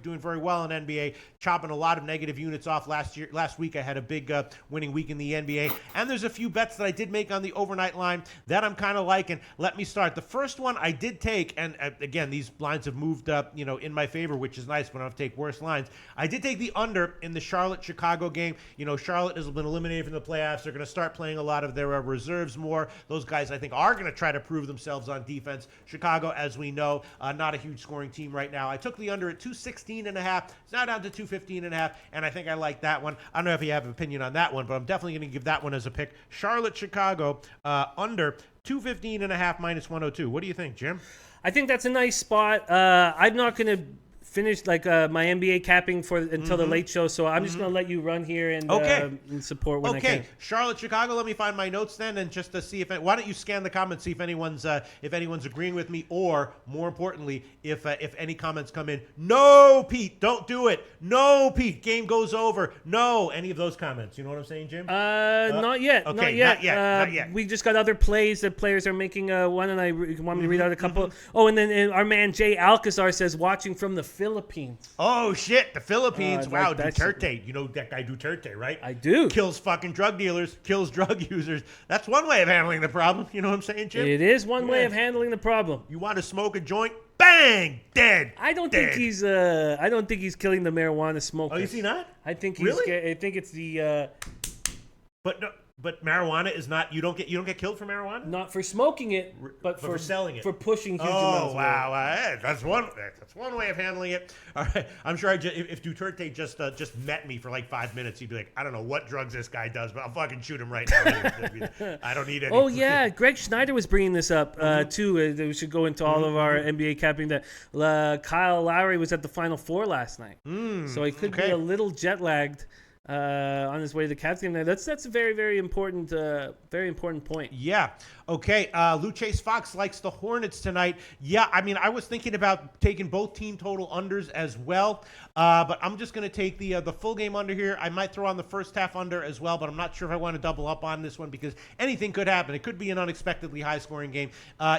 doing very well in NBA, chopping a lot of negative units off. Last week I had a big winning week in the NBA, and there's a few bets that I did make on the overnight line that I'm kind of liking. Let me start. The first one I did take, and again, these lines have moved up, in my favor, which is nice when I don't have to take worse lines. I did take the under in the Charlotte-Chicago game. Charlotte has been eliminated from the playoffs. They're going to start playing a lot of their reserves more. Those guys, I think, are going to try to prove themselves on defense. Chicago, as we know, not a huge scoring team right now. I took the under at 216.5. It's now down to 215.5, and I think I like that one. I don't know if you have an opinion on that one, but I'm definitely going to give that one as a pick. Charlotte-Chicago, under 215.5 minus 102. What do you think, Jim? I think that's a nice spot. I'm not going to finish my NBA capping until the late show, so I'm just going to let you run here and support when I can. Charlotte, Chicago. Let me find my notes then, and just to see why don't you scan the comments, see if anyone's agreeing with me, or more importantly, if any comments come in. No, Pete, don't do it. No, Pete, game goes over. No, any of those comments. You know what I'm saying, Jim? Not yet. Okay, not yet. We just got other plays that players are making. One, and I want me to read out a couple. Oh, and then our man Jay Alcazar says, watching from the Philippines. Oh shit, the Philippines! Wow, like Duterte. You know that guy Duterte, right? I do. Kills fucking drug dealers, kills drug users. That's one way of handling the problem. You know what I'm saying, Jim? It is one way of handling the problem. You want to smoke a joint? Bang! Dead. I don't think he's killing the marijuana smokers. Oh, is he not? I think he's. Really? I think it's the. But marijuana is not. You don't get killed for marijuana. Not for smoking it, but for selling it. For pushing huge amounts. Oh wow! That's one way of handling it. All right, I'm sure if Duterte just met me for like 5 minutes, he'd be like, I don't know what drugs this guy does, but I'll fucking shoot him right now. I don't need any. Oh yeah, Greg Schneider was bringing this up too. We should go into all of our NBA capping. That Kyle Lowry was at the Final Four last night, so he could be a little jet lagged. On his way to the Cavs game. That's a very, very important point. Yeah. Okay. Luchase Fox likes the Hornets tonight. Yeah. I mean, I was thinking about taking both team total unders as well, but I'm just going to take the full game under here. I might throw on the first half under as well, but I'm not sure if I want to double up on this one because anything could happen. It could be an unexpectedly high scoring game.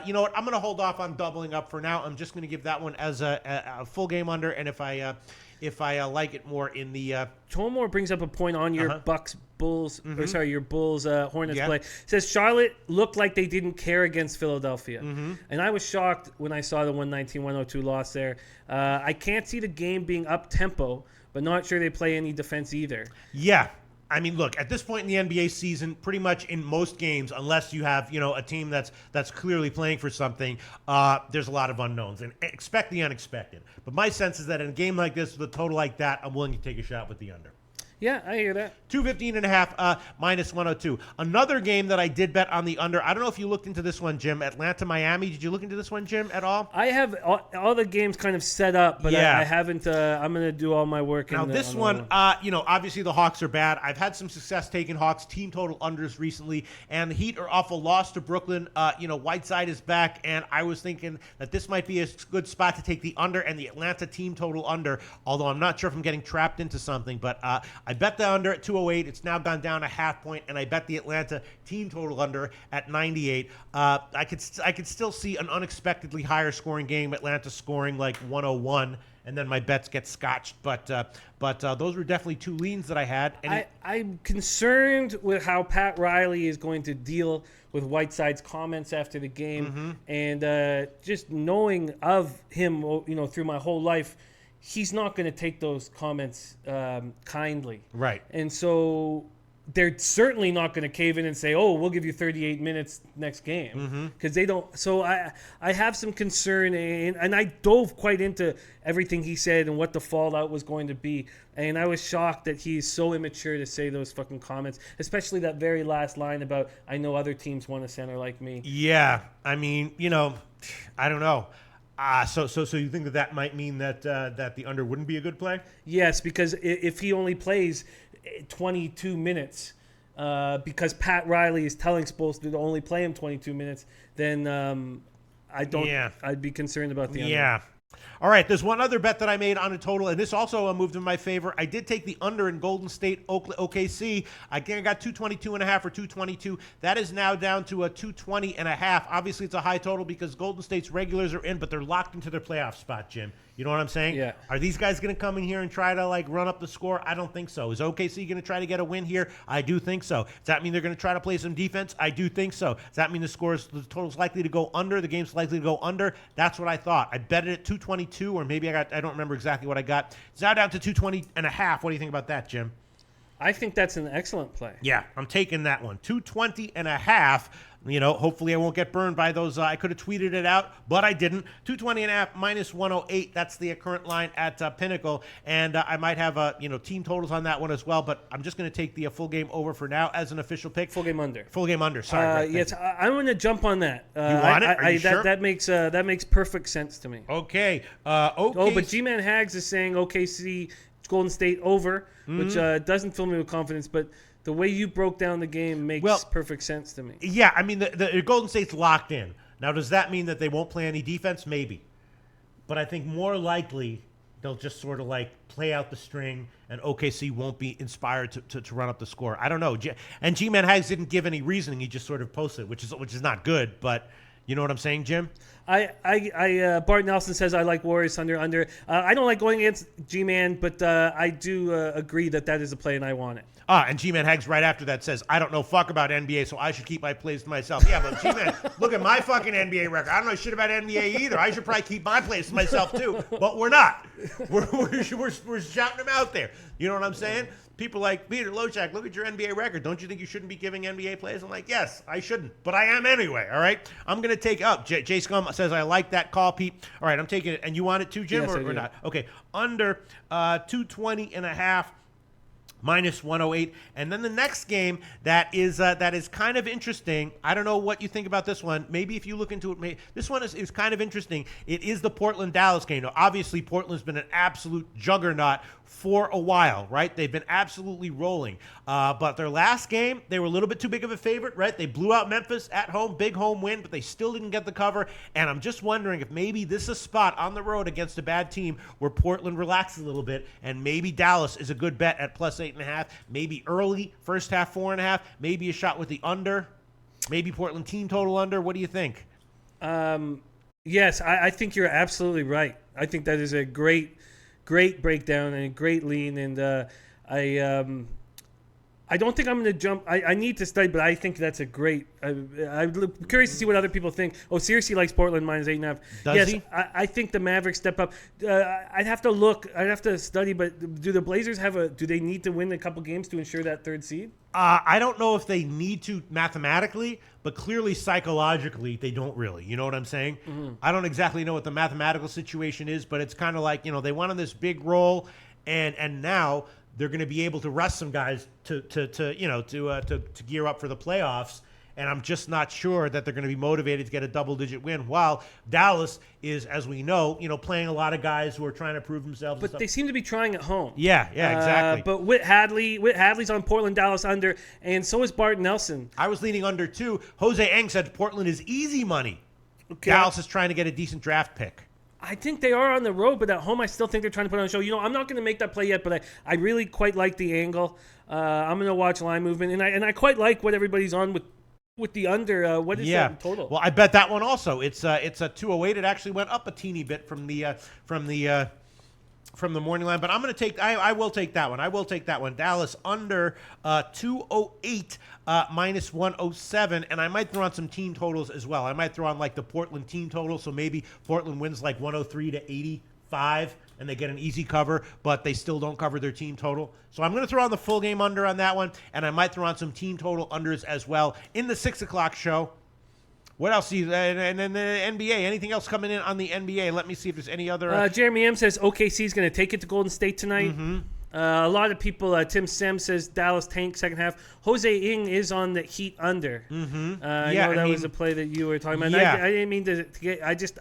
You know what? I'm going to hold off on doubling up for now. I'm just going to give that one as a full game under, and if I like it more in the Tomor brings up a point on your Bucks Bulls your Bulls Hornets play. Says Charlotte looked like they didn't care against Philadelphia, and I was shocked when I saw the 119-102 loss there. I can't see the game being up tempo, but not sure they play any defense either. Yeah. I mean, look, at this point in the NBA season, pretty much in most games, unless you have, a team that's clearly playing for something, there's a lot of unknowns. And expect the unexpected. But my sense is that in a game like this, with a total like that, I'm willing to take a shot with the under. Yeah, I hear that. 215.5 minus 102. Another game that I did bet on the under. I don't know if you looked into this one, Jim. Atlanta, Miami. Did you look into this one, Jim, at all? I have all the games kind of set up, but I haven't. I'm going to do all my work. Now, this one, obviously the Hawks are bad. I've had some success taking Hawks team total unders recently, and the Heat are off a loss to Brooklyn. Whiteside is back, and I was thinking that this might be a good spot to take the under and the Atlanta team total under, although I'm not sure if I'm getting trapped into something, but I bet the under at 208. It's now gone down a half point, and I bet the Atlanta team total under at 98. I could still see an unexpectedly higher scoring game, Atlanta scoring like 101, and then my bets get scotched. But those were definitely two leans that I had. And I'm concerned with how Pat Riley is going to deal with Whiteside's comments after the game, and just knowing of him, through my whole life. He's not going to take those comments kindly. Right. And so they're certainly not going to cave in and say, "Oh, we'll give you 38 minutes next game," because they don't. So I have some concern, and I dove quite into everything he said and what the fallout was going to be, and I was shocked that he's so immature to say those fucking comments, especially that very last line about, "I know other teams want a center like me." Yeah, I mean, I don't know. So you think that might mean that that the under wouldn't be a good play? Yes, because if he only plays 22 minutes, because Pat Riley is telling Spoelstra to only play him 22 minutes, then I don't. Yeah. I'd be concerned about the under. Yeah. All right, there's one other bet that I made on a total, and this also moved in my favor. I did take the under in Golden State OKC. I got 222.5 or 222. That is now down to a 220.5. Obviously, it's a high total because Golden State's regulars are in, but they're locked into their playoff spot, Jim. You know what I'm saying? Yeah. Are these guys going to come in here and try to run up the score? I don't think so. Is OKC going to try to get a win here? I do think so. Does that mean they're going to try to play some defense? I do think so. Does that mean the total's likely to go under? The game's likely to go under? That's what I thought. I bet it at 222, or maybe I don't remember exactly what I got. It's now down to 220.5. What do you think about that, Jim? I think that's an excellent play. Yeah, I'm taking that one. 220.5. Hopefully I won't get burned by those. I could have tweeted it out, but I didn't. 220.5 minus 108. That's the current line at Pinnacle. And I might have team totals on that one as well, but I'm just going to take the full game over for now as an official pick. Full game under. Full game under. Sorry. Right, yes, I'm going to jump on that. You want it? Are you sure? That makes perfect sense to me. Okay. Oh, but G-Man Hags is saying OKC Golden State over, which doesn't fill me with confidence, but the way you broke down the game makes perfect sense to me. Yeah, I mean, the Golden State's locked in. Now, does that mean that they won't play any defense? Maybe. But I think more likely they'll just sort of play out the string, and OKC won't be inspired to run up the score. I don't know. And G-Man Hags didn't give any reasoning. He just sort of posted, which is not good, but you know what I'm saying, Jim? Bart Nelson says I like Warriors under. I don't like going against G-Man, but I do agree that is a play, and I want it. And G-Man Hags right after that says, I don't know fuck about NBA, so I should keep my plays to myself. Yeah, but G-Man, look at my fucking NBA record. I don't know shit about NBA either. I should probably keep my plays to myself too, but we're not. We're shouting them out there. You know what I'm saying? People like, Peter Loshak, look at your NBA record. Don't you think you shouldn't be giving NBA plays? I'm like, yes, I shouldn't, but I am anyway, all right? I'm going to take up. Jay Scum says, I like that call, Pete. All right, I'm taking it. And you want it too, Jim, yes, or not? Okay, under 220.5. Minus 108. And then the next game that is kind of interesting. I don't know what you think about this one. Maybe if you look into it, this one is kind of interesting. It is the Portland-Dallas game. Now, obviously, Portland's been an absolute juggernaut for a while, right? They've been absolutely rolling. But their last game, they were a little bit too big of a favorite, right? They blew out Memphis at home, big home win, but they still didn't get the cover. And I'm just wondering if maybe this is a spot on the road against a bad team where Portland relaxes a little bit, and maybe Dallas is a good bet at plus 8.5. Maybe early, first half 4.5. Maybe a shot with the under. Maybe Portland team total under. What do you think? Yes, I think you're absolutely right. I think that is a great breakdown and a great lean, and I don't think I'm going to jump. I need to study, but I think that's a great. I'm curious to see what other people think. Oh, seriously, likes Portland minus 8.5. Does he? I think the Mavericks step up. I'd have to look. I'd have to study. But do the Blazers do they need to win a couple games to ensure that third seed? I don't know if they need to mathematically, but clearly psychologically they don't really. You know what I'm saying? Mm-hmm. I don't exactly know what the mathematical situation is, but it's kind of like, they went on this big roll, and now they're going to be able to rest some guys to gear up for the playoffs. And I'm just not sure that they're going to be motivated to get a double-digit win. While Dallas is, as we know, playing a lot of guys who are trying to prove themselves. But they seem to be trying at home. Yeah, exactly. But Hadley's on Portland, Dallas under, and so is Bart Nelson. I was leaning under too. Jose Eng said Portland is easy money. Okay. Dallas is trying to get a decent draft pick. I think they are on the road, but at home I still think they're trying to put on a show. I'm not going to make that play yet, but I really quite like the angle. I'm going to watch line movement, and I quite like what everybody's on with the under. What is that total? Well, I bet that one also. It's a 208. It actually went up a teeny bit from the morning line, but I'm going to take. I will take that one. I will take that one. Dallas under 208 minus 107, and I might throw on some team totals as well. I might throw on the Portland team total, so maybe Portland wins 103 to 80. 5 and they get an easy cover, but they still don't cover their team total. So I'm going to throw on the full game under on that one, and I might throw on some team total unders as well in the 6 o'clock show. What else? And then the NBA. Anything else coming in on the NBA? Let me see if there's any other. Jeremy M says OKC is going to take it to Golden State tonight. A lot of people. Tim Sem says Dallas tank second half. Jose Ng is on the Heat under. I know that was a play that you were talking about. Yeah. I didn't mean to get. I just.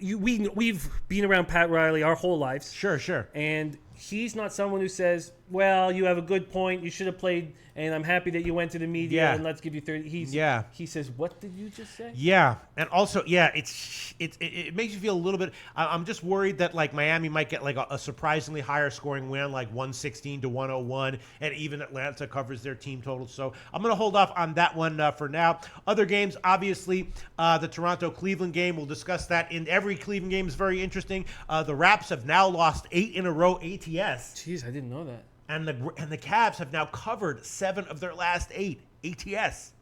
We've been around Pat Riley our whole lives. Sure. And he's not someone who says, well, you have a good point. You should have played, and I'm happy that you went to the media, and let's give you 30. He says, what did you just say? Yeah, and also, it makes you feel a little bit. I'm just worried that like Miami might get like a surprisingly higher scoring win, like 116 to 101, and even Atlanta covers their team total. So I'm going to hold off on that one for now. Other games, obviously, the Toronto-Cleveland game. We'll discuss that. In every Cleveland game is very interesting. The Raps have now lost 8 in a row ATS. Jeez, I didn't know that. And the Cavs have now covered 7 of their last 8 ATS.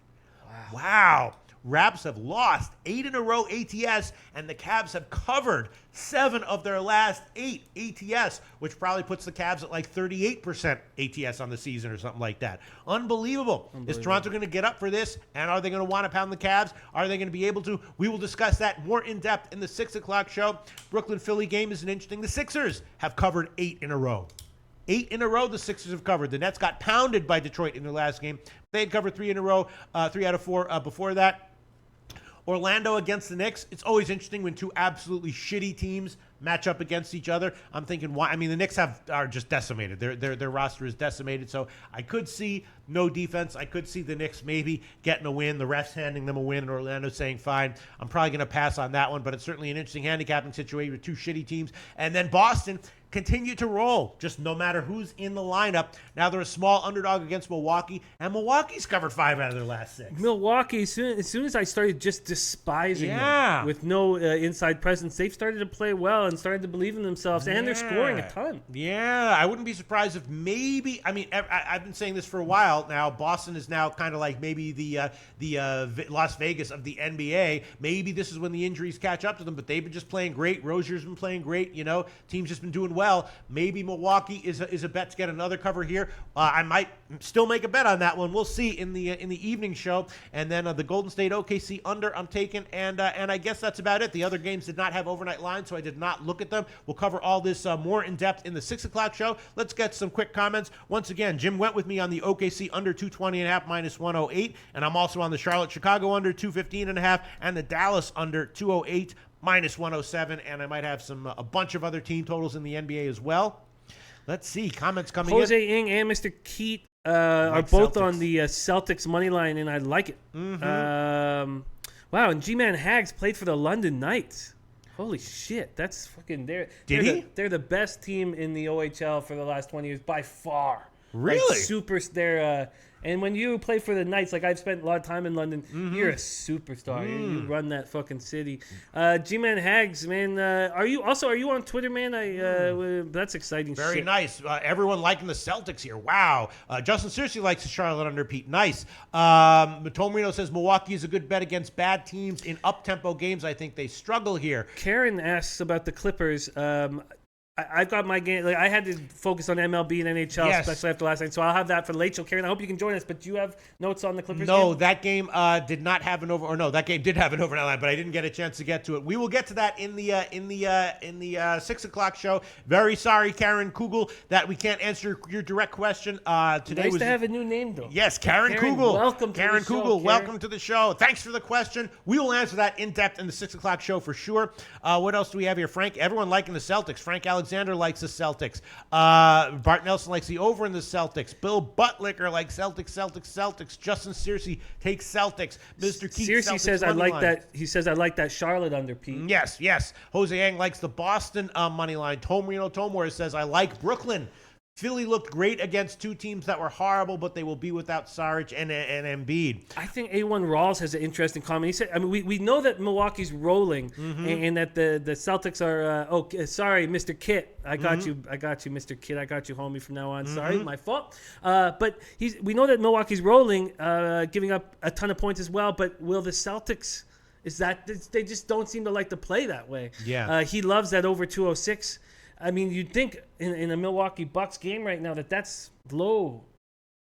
Wow. Raps have lost 8 in a row ATS, and the Cavs have covered 7 of their last 8 ATS, which probably puts the Cavs at like 38% ATS on the season or something like that. Unbelievable. Is Toronto going to get up for this? And are they going to want to pound the Cavs? Are they going to be able to? We will discuss that more in depth in the 6 o'clock show. Brooklyn-Philly game is an interesting. The Sixers have covered 8 in a row. 8 in a row the Sixers have covered. The Nets got pounded by Detroit in their last game. They had covered 3 in a row, 3 out of 4 before that. Orlando against the Knicks. It's always interesting when two absolutely shitty teams match up against each other. I'm thinking, why? I mean, the Knicks are just decimated. Their roster is decimated. So I could see no defense. I could see the Knicks maybe getting a win, the refs handing them a win, and Orlando saying, fine, I'm probably going to pass on that one. But it's certainly an interesting handicapping situation with two shitty teams. And then Boston continue to roll, just no matter who's in the lineup. Now they're a small underdog against Milwaukee, and Milwaukee's covered 5 out of their last 6. Milwaukee, as soon as I started just despising them with no inside presence, they've started to play well and started to believe in themselves, and they're scoring a ton. Yeah, I wouldn't be surprised if maybe, I mean, I've been saying this for a while now, Boston is now kind of like maybe the Las Vegas of the NBA. Maybe this is when the injuries catch up to them, but they've been just playing great. Rozier's been playing great, team's just been doing well. Maybe Milwaukee is a bet to get another cover here. I might still make a bet on that one. We'll see in the evening show. And then the Golden State OKC under I'm taking, and I guess that's about it. The other games did not have overnight lines, so I did not look at them. We'll cover all this more in depth in the 6 o'clock show. Let's get some quick comments. Once again, Jim went with me on the OKC under 220.5 minus 108, and I'm also on the Charlotte-Chicago under 215.5 and the Dallas under 208 minus 107, and I might have a bunch of other team totals in the NBA as well. Let's see. Comments coming in. Jose Ng and Mr. Keat are both Celtics on the Celtics money line, and I like it. Wow, and G-Man Hags played for the London Knights. Holy shit, that's fucking there. They're the best team in the OHL for the last 20 years by far. Really? They're and when you play for the Knights, like I've spent a lot of time in London, you're a superstar. You run that fucking city. G-Man Hags, man. Are you on Twitter, man? That's exciting. Very shit. Nice. Everyone liking the Celtics here. Wow. Justin Searcy likes the Charlotte under Pete. Nice. Matomino says Milwaukee is a good bet against bad teams in up-tempo games. I think they struggle here. Karen asks about the Clippers. I've got my game. Like I had to focus on MLB and NHL, especially after last night. So I'll have that for the late show. Karen, I hope you can join us. But do you have notes on the Clippers? No, game? that game did not have an over. Or no, that game did have an overnight line, but I didn't get a chance to get to it. We will get to that in the 6 o'clock show. Very sorry, Karen Kugel, that we can't answer your direct question. Today nice was to have a new name though. Yes, Karen Kugel. Welcome to Karen the show, Kugel. Karen. Welcome to the show. Thanks for the question. We will answer that in depth in the 6 o'clock show for sure. What else do we have here, Frank? Everyone liking the Celtics. Frank Alexander likes the Celtics. Bart Nelson likes the over in the Celtics. Bill Buttlicker likes Celtics. Justin Searcy takes Celtics. Mr. Keith Searcy Celtics says I like line. that. He says I like that Charlotte under Pete. Yes. Jose Yang likes the Boston money line. Tomorino Tomor says I like Brooklyn. Philly looked great against two teams that were horrible, but they will be without Saric and Embiid. I think A1 Rawls has an interesting comment. He said, I mean, we know that Milwaukee's rolling and that the Celtics are, sorry, Mr. Kit. I got you, Mr. Kit. I got you, homie, from now on. Sorry, my fault. But we know that Milwaukee's rolling, giving up a ton of points as well, but will the Celtics... is that they just don't seem to like to play that way. Yeah. He loves that over 206. I mean, you'd think in a Milwaukee Bucks game right now that's low.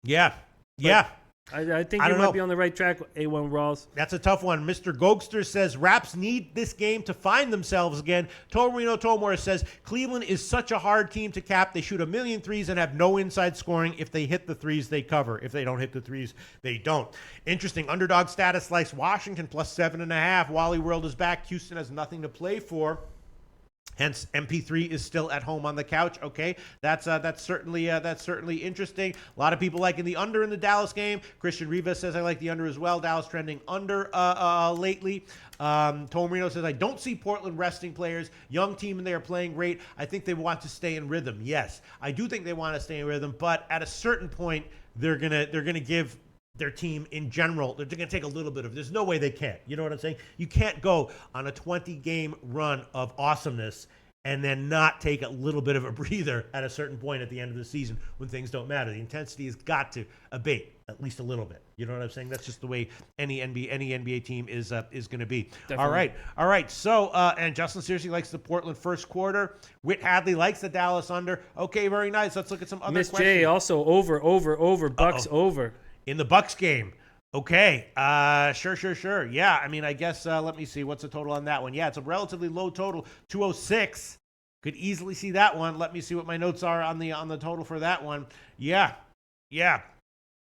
Yeah. But Yeah. I think I you don't might know. be on the right track, A1 Rawls. That's a tough one. Mr. Gokster says Raps need this game to find themselves again. Torino Tomor says Cleveland is such a hard team to cap. They shoot a million threes and have no inside scoring. If they hit the threes, they cover. If they don't hit the threes, they don't. Interesting. Underdog status likes Washington plus 7.5. Wally World is back. Houston has nothing to play for. Hence, MP3 is still at home on the couch. Okay, that's certainly interesting. A lot of people liking the under in the Dallas game. Christian Rivas says I like the under as well. Dallas trending under lately. Tom Reno says I don't see Portland resting players. Young team and they are playing great. I think they want to stay in rhythm. Yes, I do think they want to stay in rhythm, but at a certain point, they're gonna give their team in general, they're going to take a little bit of, there's no way they can't. You know what I'm saying? You can't go on a 20-game run of awesomeness and then not take a little bit of a breather at a certain point at the end of the season when things don't matter. The intensity has got to abate at least a little bit. You know what I'm saying? That's just the way any NBA team is going to be. Definitely. All right. So, and Justin seriously likes the Portland first quarter. Whit Hadley likes the Dallas under. Okay, very nice. Let's look at some other Miss questions. J also over, Bucks over. In the Bucks game. Okay. Sure. Yeah. I mean, I guess, let me see. What's the total on that one? Yeah, it's a relatively low total. 206. Could easily see that one. Let me see what my notes are on the total for that one. Yeah.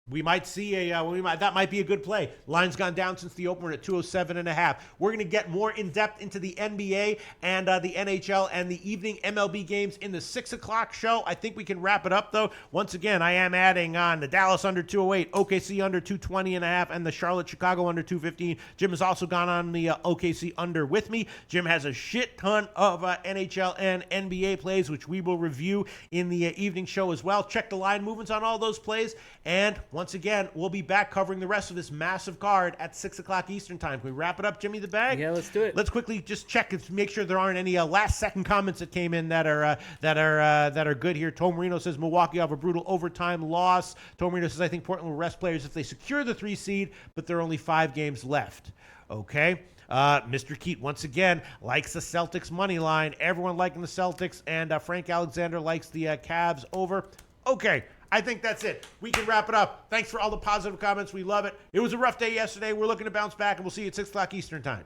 We might see that might be a good play. Line's gone down since the opener at 207.5. We're going to get more in depth into the NBA and the NHL and the evening MLB games in the 6 o'clock show. I think we can wrap it up though. Once again, I am adding on the Dallas under 208, OKC under 220.5, and the Charlotte Chicago under 215. Jim has also gone on the OKC under with me. Jim has a shit ton of NHL and NBA plays, which we will review in the evening show as well. Check the line movements on all those plays, and once again, we'll be back covering the rest of this massive card at 6 o'clock Eastern time. Can we wrap it up, Jimmy the Bag? Yeah, let's do it. Let's quickly just check and make sure there aren't any last-second comments that came in that are good here. Tom Marino says Milwaukee have a brutal overtime loss. Tom Marino says I think Portland will rest players if they secure the 3 seed, but there are only 5 games left. Okay. Mr. Keat, once again, likes the Celtics money line. Everyone liking the Celtics, and Frank Alexander likes the Cavs over. Okay. I think that's it. We can wrap it up. Thanks for all the positive comments. We love it. It was a rough day yesterday. We're looking to bounce back, and we'll see you at 6 o'clock Eastern time.